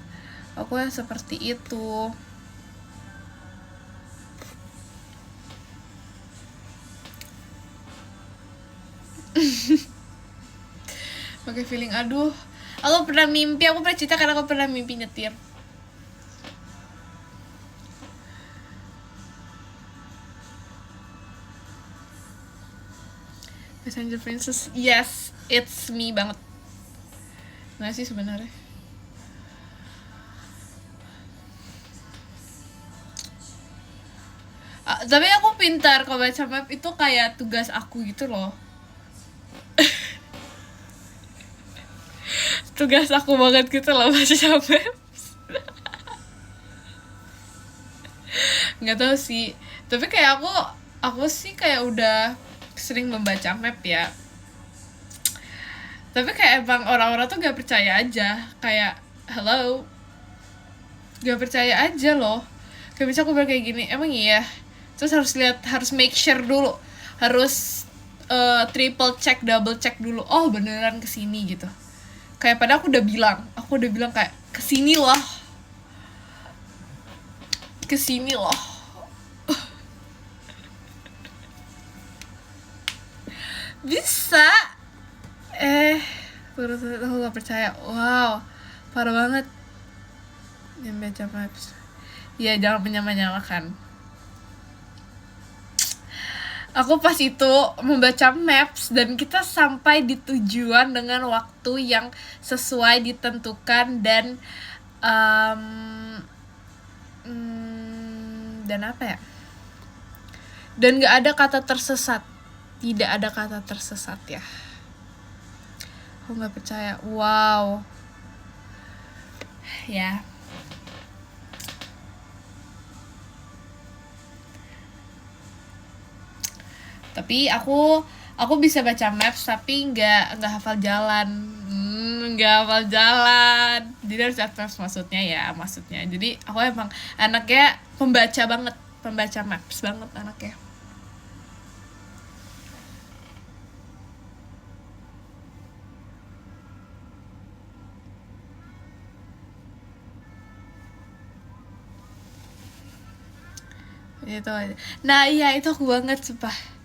[SPEAKER 1] aku yang seperti itu. Pakai feeling. Aduh, aku pernah cerita karena aku pernah mimpi nyetir. Passenger Princess, yes, it's me banget. Nggak sih sebenarnya. Tapi aku pintar kalau baca map, itu kayak tugas aku gitu loh. Tugas aku banget gitu loh baca map. Nggak tahu sih, tapi kayak aku sih kayak udah sering membaca map ya. Tapi kayak emang orang-orang tuh gak percaya aja, kayak hello, gak percaya aja loh. Kayak bisa aku bilang kayak gini, emang iya. Terus harus make sure dulu, harus triple check, double check dulu, oh beneran kesini gitu. Kayak pada aku udah bilang kayak kesini loh. Bisa. Aku gak percaya. Wow, parah banget. Yang baca maps. Ya jangan menyamakan. Aku pas itu membaca maps dan kita sampai di tujuan dengan waktu yang sesuai ditentukan dan dan apa ya? Dan gak ada kata tersesat. Tidak ada kata tersesat ya. Aku gak percaya. Wow. Ya. Tapi aku bisa baca maps tapi nggak hafal jalan. Nggak hafal jalan. Jadi harus lihat maps maksudnya. Jadi aku emang anaknya pembaca banget, pembaca maps banget anaknya. Itu aja. Nah iya itu aku banget sumpah.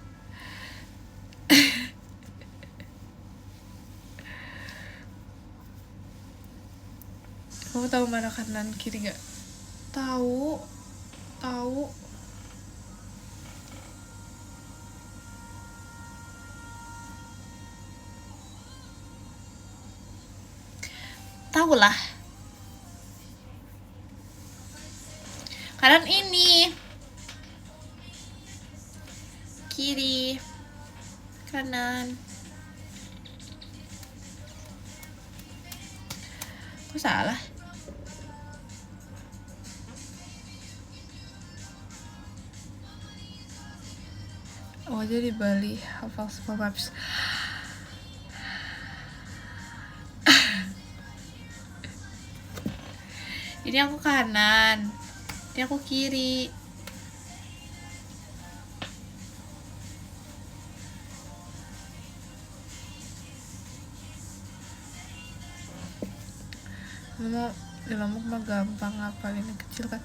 [SPEAKER 1] Kamu tahu mana kanan kiri gak? Tahu. Tahu lah. Kanan ini. Kiri. Kanan. Kok salah? Oh jadi Bali hafal semua maps. Ini aku kanan, ini aku kiri. Di Lombok mah gampang ngapalin, ini kecil kan.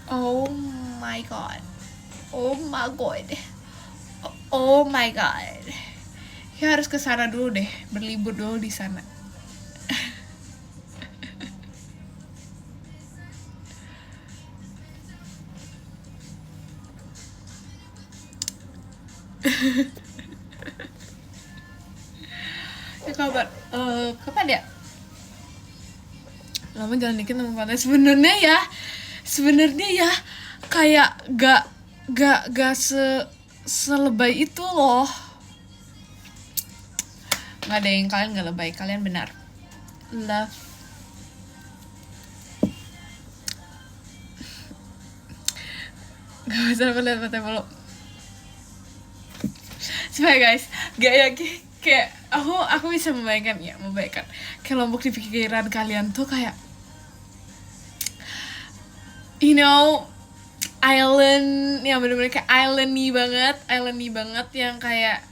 [SPEAKER 1] Oh my god. Ya harus ke sana dulu deh, berlibur dulu di sana. Ya kabar, kapan ya? Lama jalan dikit sama pantai. Sebenarnya ya kayak gak selebay itu loh. Nggak ada yang kalian nggak lebay, kalian benar. Love. Gak usah lihat pantai mulu. Supaya guys, gak yakin kayak aku bisa membayangkan kayak Lombok di pikiran kalian tuh kayak island yang bener-bener kayak islandy banget yang kayak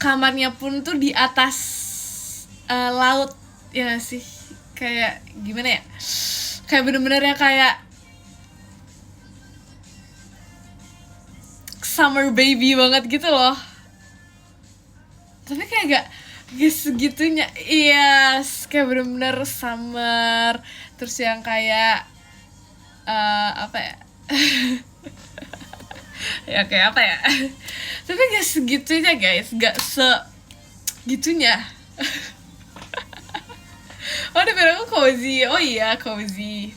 [SPEAKER 1] kamarnya pun tuh di atas laut ya gak sih, kayak gimana ya, kayak bener-bener yang kayak summer baby banget gitu loh. Tapi kayak gak segitunya. Yes, kayak bener-bener summer. Terus yang kayak apa ya ya kayak apa ya tapi gak segitunya guys, gak segitunya. Oh dia bilang aku cozy. Oh iya cozy.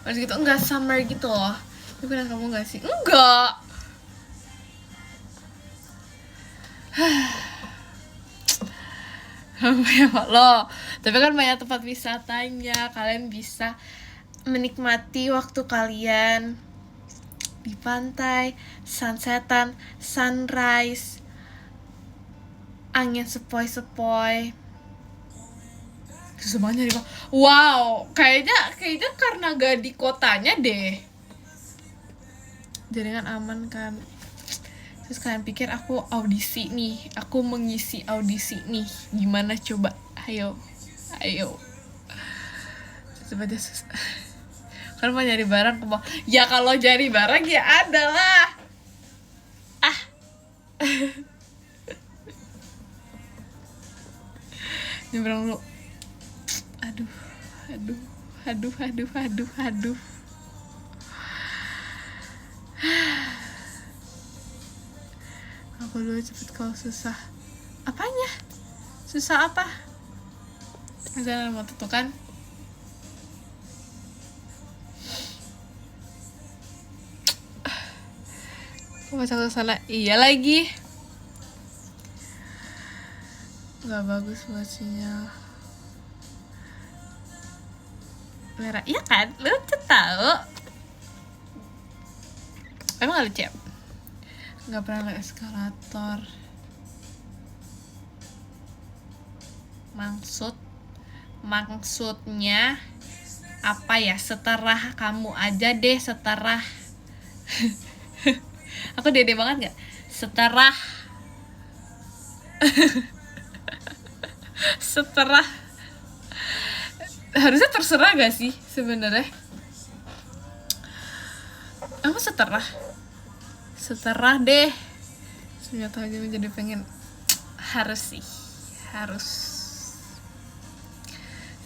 [SPEAKER 1] Harus gitu, enggak summer gitu loh. Tapi pernah kamu gak sih? Enggak. Loh, tapi kan banyak tempat wisatanya. Kalian bisa menikmati waktu kalian di pantai, sunsetan, sunrise, angin sepoi-sepoi. Semuanya di wow, kayaknya karena gak di kotanya deh. Jaringan aman kan. Terus kalian pikir aku audisi nih, aku mengisi audisi nih, gimana coba? Ayo. Coba deh. Kan mau nyari barang ke bawah. Ya kalau nyari barang ya ada lah. Nyebrang dulu. Aduh, aduh, aduh, aduh, aduh, aduh. Aku dulu cepet kalau susah. Apanya? Susah apa? Misalnya mau tutukan. Aku baca ke sana. Iya lagi. Gak bagus buat sinyal. Merah, iya kan? Lucu tau. Emang gak lucu ya? Gak pernah naik eskalator. Maksudnya apa ya? Seterah kamu aja deh, seterah. Aku dede banget gak? Seterah. Seterah. Harusnya terserah gak sih sebenarnya? Aku seterah. Seterah deh. Ternyata aja menjadi pengen. Harus sih. Harus.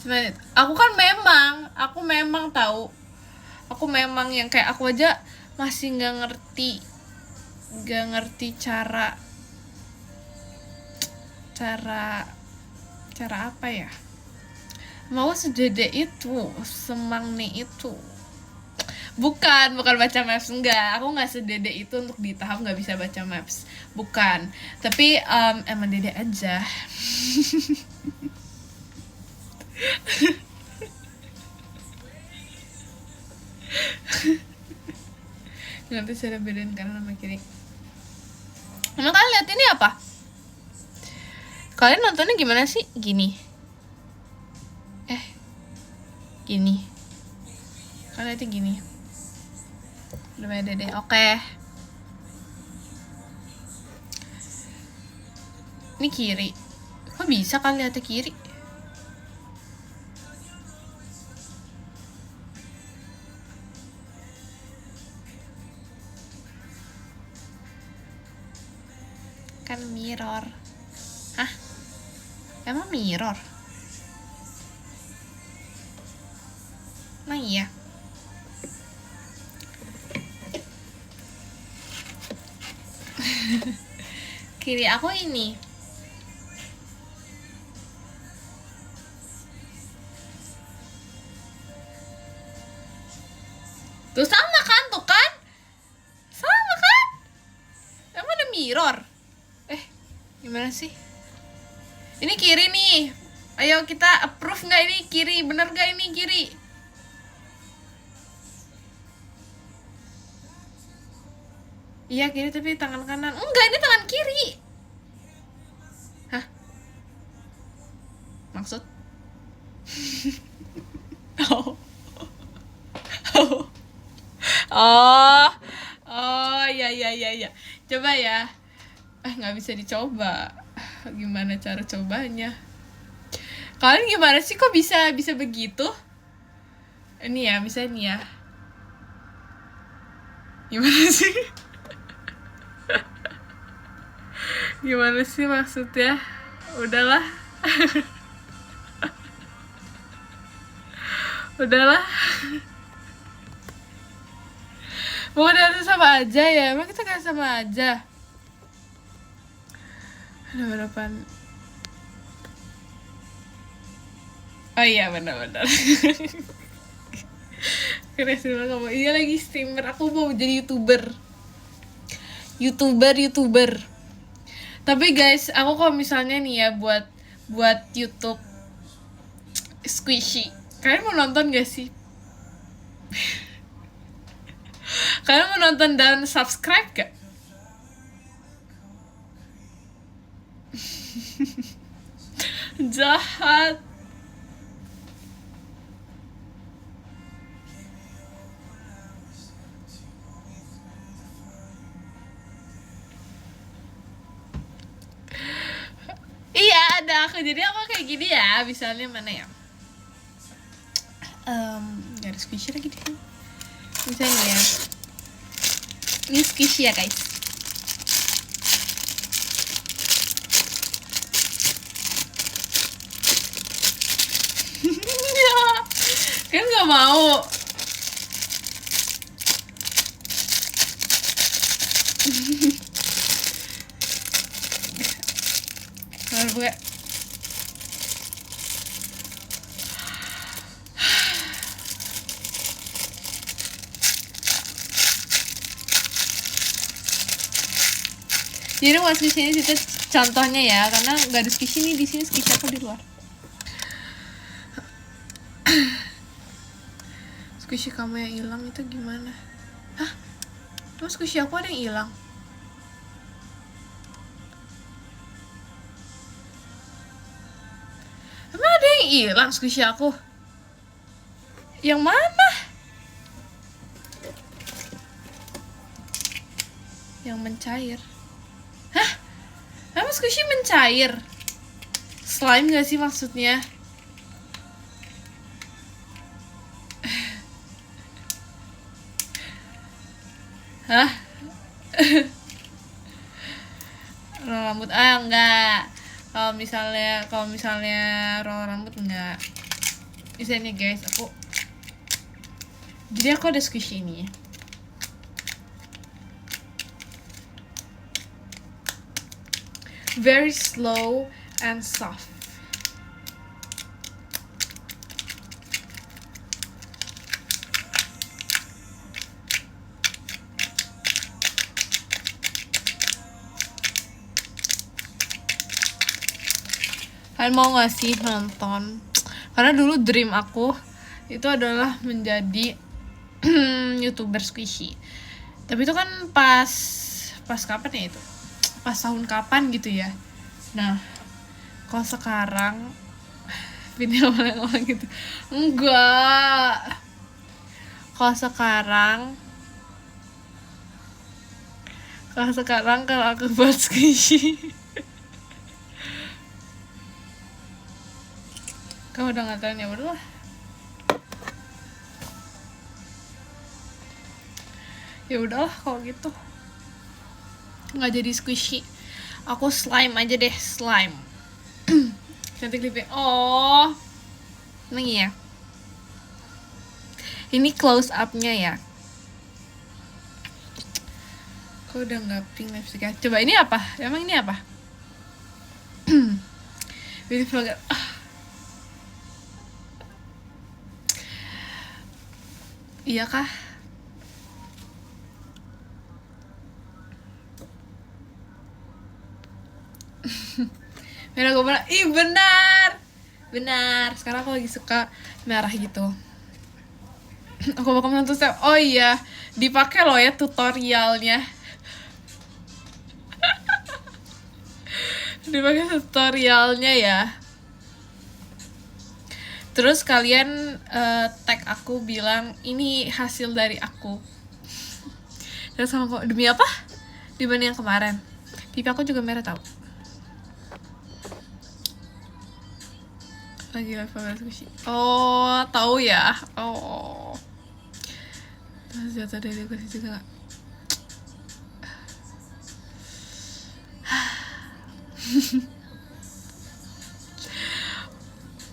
[SPEAKER 1] Sebenarnya aku memang tahu. Aku memang yang kayak aku aja masih gak ngerti cara apa ya, mau sedede itu, semangni itu. Bukan baca maps, enggak, aku nggak sedede itu untuk di tahap nggak bisa baca maps, bukan, tapi emang dede aja. Nanti saya bedain kanan sama kiri. Nah, kalian lihat ini apa? Kalian nontonnya gimana sih? Gini. Gini. Kalian lihatnya gini. Udah beda deh. Oke. Ini kiri. Kok bisa kalian lihatnya kiri? Kan mirror. Hah? Emang mirror? Nah iya. Kiri aku ini. Tuh sama kan? Sama kan? Emang ada mirror? Gimana sih? Ini kiri nih. Ayo kita approve nggak ini kiri? Bener nggak ini kiri? Iya kiri tapi tangan kanan. Enggak, ini tangan kiri. Hah? Maksud? iya. Coba ya. Nggak bisa dicoba. Gimana cara cobanya? Kalian gimana sih, kok bisa begitu? Ini ya, misalnya nih ya. Gimana sih? Gimana sih maksudnya? Udahlah. Bukan harus sama aja ya? Emang kita kan sama aja? Ada berapaan? Oh iya, benar. Keren sih kamu. Iya lagi streamer. Aku mau jadi YouTuber. Tapi guys, aku kalau misalnya nih ya buat YouTube squishy, kalian mau nonton gak sih? Kalian mau nonton dan subscribe gak? Jahat. Iya, ada aku. Jadi aku kayak gini ya. Misalnya mana ya? Gak ada squishy lagi deh. Misalnya ya. Ini squishy ya guys. Kan nggak mau. Kalau gue jadi mau squishy ini itu contohnya ya, karena nggak ada squishy nih di sini, squishy aku di luar. Squishy kamu yang hilang itu gimana? Hah? Terus squishy aku ada yang hilang? Emang ada yang hilang squishy aku? Yang mana? Yang mencair. Hah? Emang squishy mencair? Slime gak sih maksudnya? Hah? Roll rambut? Enggak. Kalau misalnya roll rambut enggak. Misalnya guys, jadi aku ada squishy ini. Very slow and soft. Kalian mau gak sih nonton? Karena dulu dream aku itu adalah menjadi YouTuber squishy. Tapi itu kan pas kapan ya itu? Pas tahun kapan gitu ya. Nah, kalau sekarang video orang gitu. Enggak. Kalau sekarang kalau aku buat squishy, kamu udah ngatain ya berdua. Ya udahlah kalau gitu. Nggak jadi squishy. Aku slime aja deh, slime. Cantik lipnya. Oh. Emang iya. Ini close up-nya ya. Kok udah nggak pink lipstick-nya? Coba ini apa? Emang ini apa? Beauty vlogger. Iya kah? Merah gue bilang, ih benar. Sekarang aku lagi suka merah gitu. Aku bakal nonton step. Oh iya, dipakai loh ya tutorialnya. Dipakai tutorialnya ya. Terus kalian tag aku bilang ini hasil dari aku. Terus sama kok, demi apa? Dibanding yang kemarin. Pipi aku juga merah tau. Lagi level squishy. Oh, tahu ya. Oh. Terus jatuh dari kursi juga.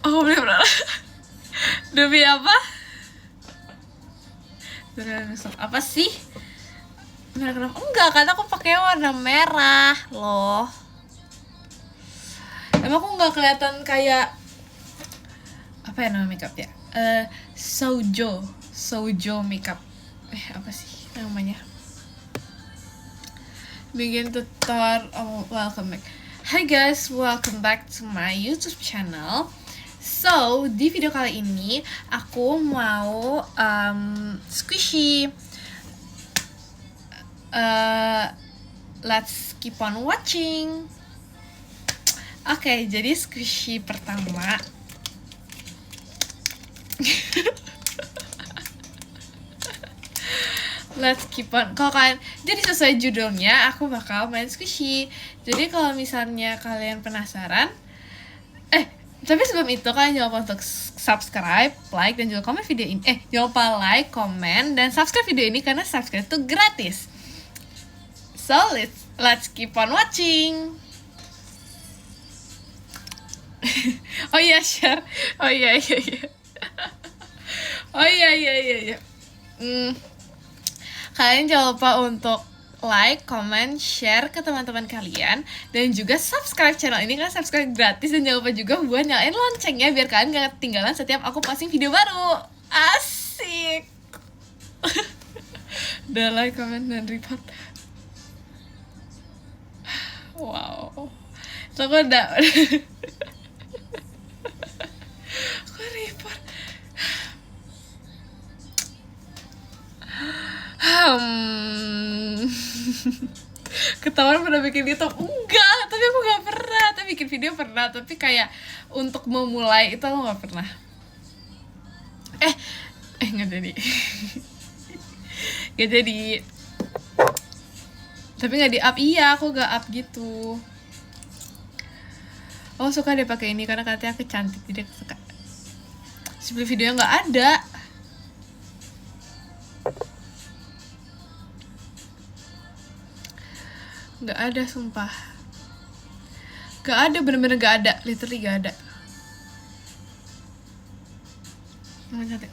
[SPEAKER 1] Oh, beli berapa? Demi apa? Apa sih? Merah kenapa? Enggak, kan aku pakai warna merah loh. Emang aku nggak kelihatan kayak apa ya nama makeup ya? Sojo makeup. Apa sih namanya? Begin tutor. Oh, welcome back. Hi guys, welcome back to my YouTube channel. So, di video kali ini aku mau squishy. Let's keep on watching. Oke, jadi squishy pertama. Let's keep on. Kalau kalian, jadi sesuai judulnya, aku bakal main squishy. Jadi kalau misalnya kalian penasaran, tapi sebelum itu kalian jangan lupa untuk subscribe, like, dan juga komen video ini. Jangan lupa like, komen, dan subscribe video ini karena subscribe itu gratis. So let's keep on watching. Oh iya, share. Oh iya. Oh iya iya iya iya. Kalian jangan lupa untuk like, comment, share ke teman-teman kalian, dan juga subscribe channel ini karena subscribe gratis, dan jangan lupa juga buat nyalain loncengnya biar kalian gak ketinggalan setiap aku posting video baru. Asik. Udah like, comment, dan report. Wow. So aku udah aku report. Ketahuan pernah bikin YouTube? Enggak, tapi aku gak pernah. Tapi bikin video pernah, tapi kayak untuk memulai itu aku gak pernah. Gak jadi. Gak jadi. Tapi gak di-up, iya aku gak up gitu. Oh suka deh pakai ini karena katanya aku cantik, tidak suka. Sebelum videonya gak ada. Gak ada sumpah. Gak ada, bener-bener gak ada. Literally gak ada. Cantik.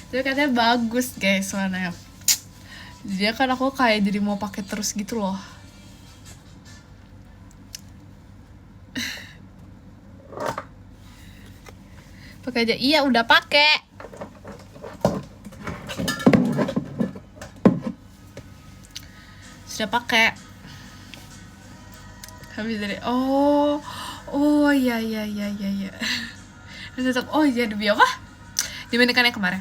[SPEAKER 1] Tapi katanya bagus guys warnanya. Jadi kan aku kayak jadi mau pakai terus gitu loh. Pakai aja. Iya udah pakai. Sudah pakai. Habis dari oh iya. Oh iya demi apa? Dimainkan yang kemarin.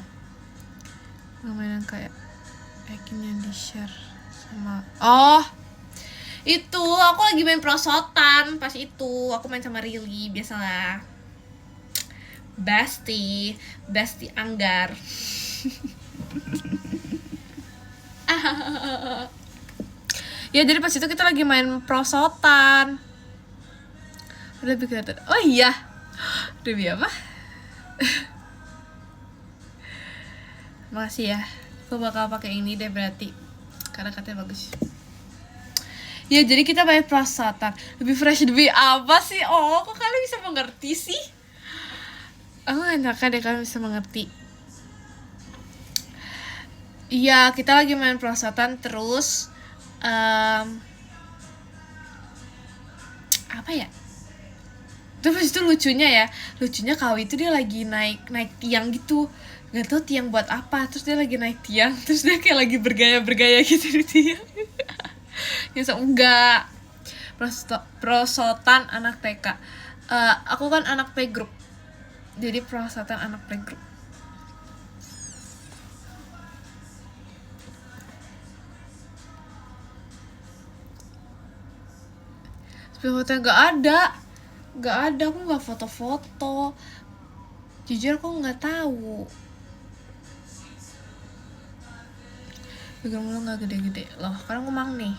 [SPEAKER 1] Mainan kayak yang di share sama itu aku lagi main prosotan pas itu aku main sama Rili biasalah. Besti Anggar. Ya jadi pas itu kita lagi main prosotan. Udah bikin. Oh iya. Demi apa? Makasih ya. Aku bakal pakai ini deh berarti. Karena katanya bagus. Ya jadi kita main prosotan. Lebih fresh demi apa sih? Oh, kok kalian bisa mengerti sih? Aku gak nyangka deh kalian bisa mengerti. Iya, kita lagi main prosotan terus apa ya? Terus itu lucunya Kawi itu dia lagi naik tiang gitu, nggak tahu tiang buat apa, terus dia lagi naik tiang, terus dia kayak lagi bergaya gitu di tiang. Ya enggak, prosotan anak TK. Aku kan anak playgroup, jadi prosotan anak playgroup. Foto nggak ada, aku nggak foto-foto, jujur aku nggak tahu. Pikir mulu nggak gede-gede loh, karena ngomong nih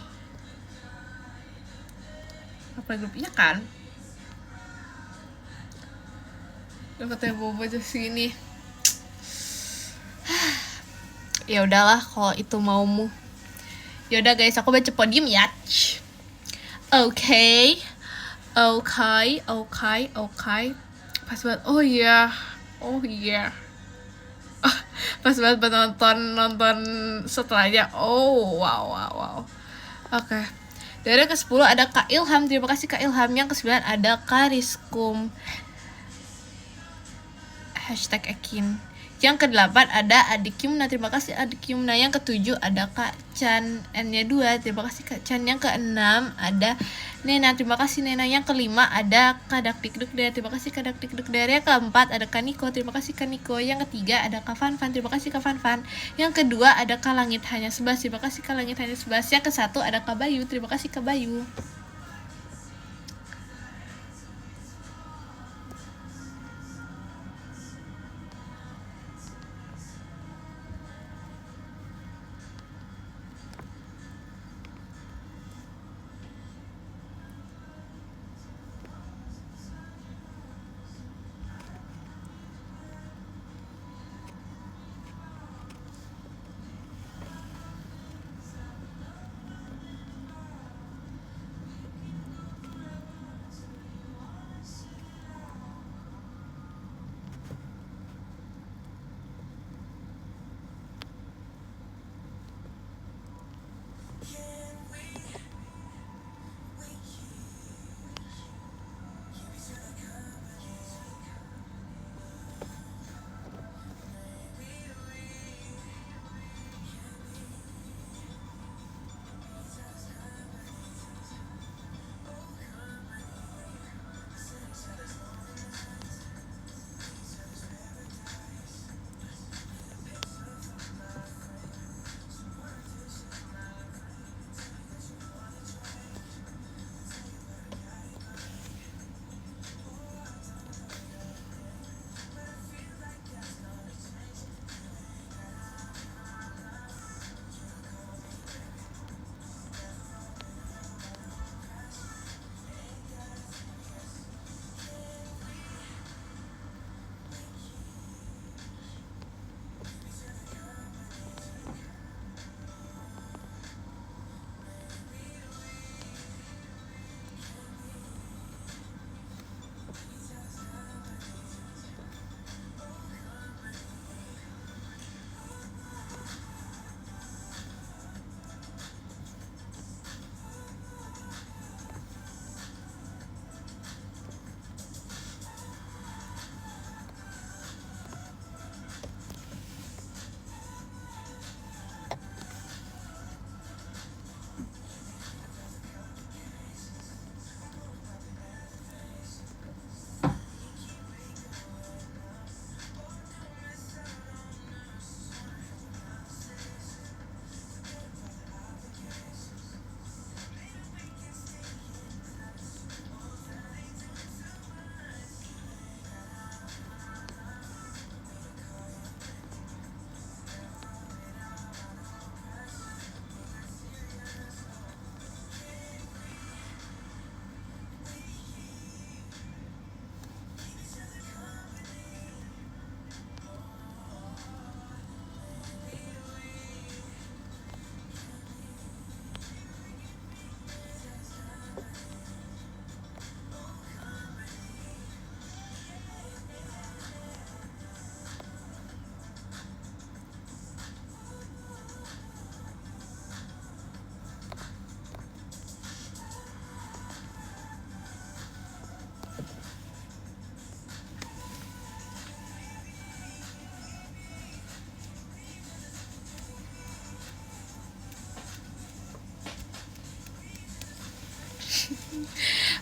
[SPEAKER 1] apa grupnya kan, fotonya bobo aja segini. Ya udahlah kalau itu maumu. Ya udah guys, aku baca podium ya. Oke. Pas banget. Oh iya. Pas banget buat nonton setelahnya. Oh wow. Oke. Dari ke-10 ada Kak Ilham. Terima kasih Kak Ilham. Yang ke-9 ada Kak Riskum. #Ekin. Yang ke-8 ada Adik Yumna. Terima kasih Adik Yumna. Yang ke-7 ada Kak Chan. N-nya 2. Terima kasih Kak Chan. Yang ke-6 ada Nena. Terima kasih Nena. Yang ke-5 ada Kak Dakdikdukder. Terima kasih Kak Dakdikdukder. Yang ke-4 ada Kak Niko. Terima kasih Kak Niko. Yang ke-3 ada Kak Fanfan. Terima kasih Kak Fanfan. Yang ke-2 ada Kak Langit Hanya 11. Terima kasih Kak Langit Hanya 11. Yang ke-1 ada Kak Bayu. Terima kasih Kak Bayu.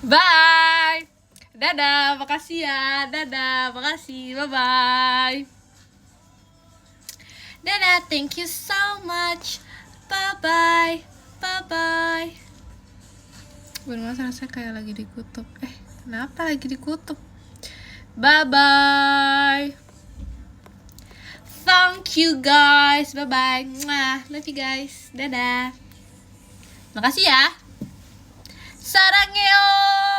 [SPEAKER 1] Bye. Dadah, makasih ya. Dadah, makasih. Bye-bye. Dadah, thank you so much. Bye-bye. Bye-bye. Bermasa rasanya kayak lagi dikutuk. Kenapa lagi dikutuk? Bye-bye. Thank you guys. Bye-bye. Mwah. Love you guys. Dadah. Makasih ya. Sarangeo.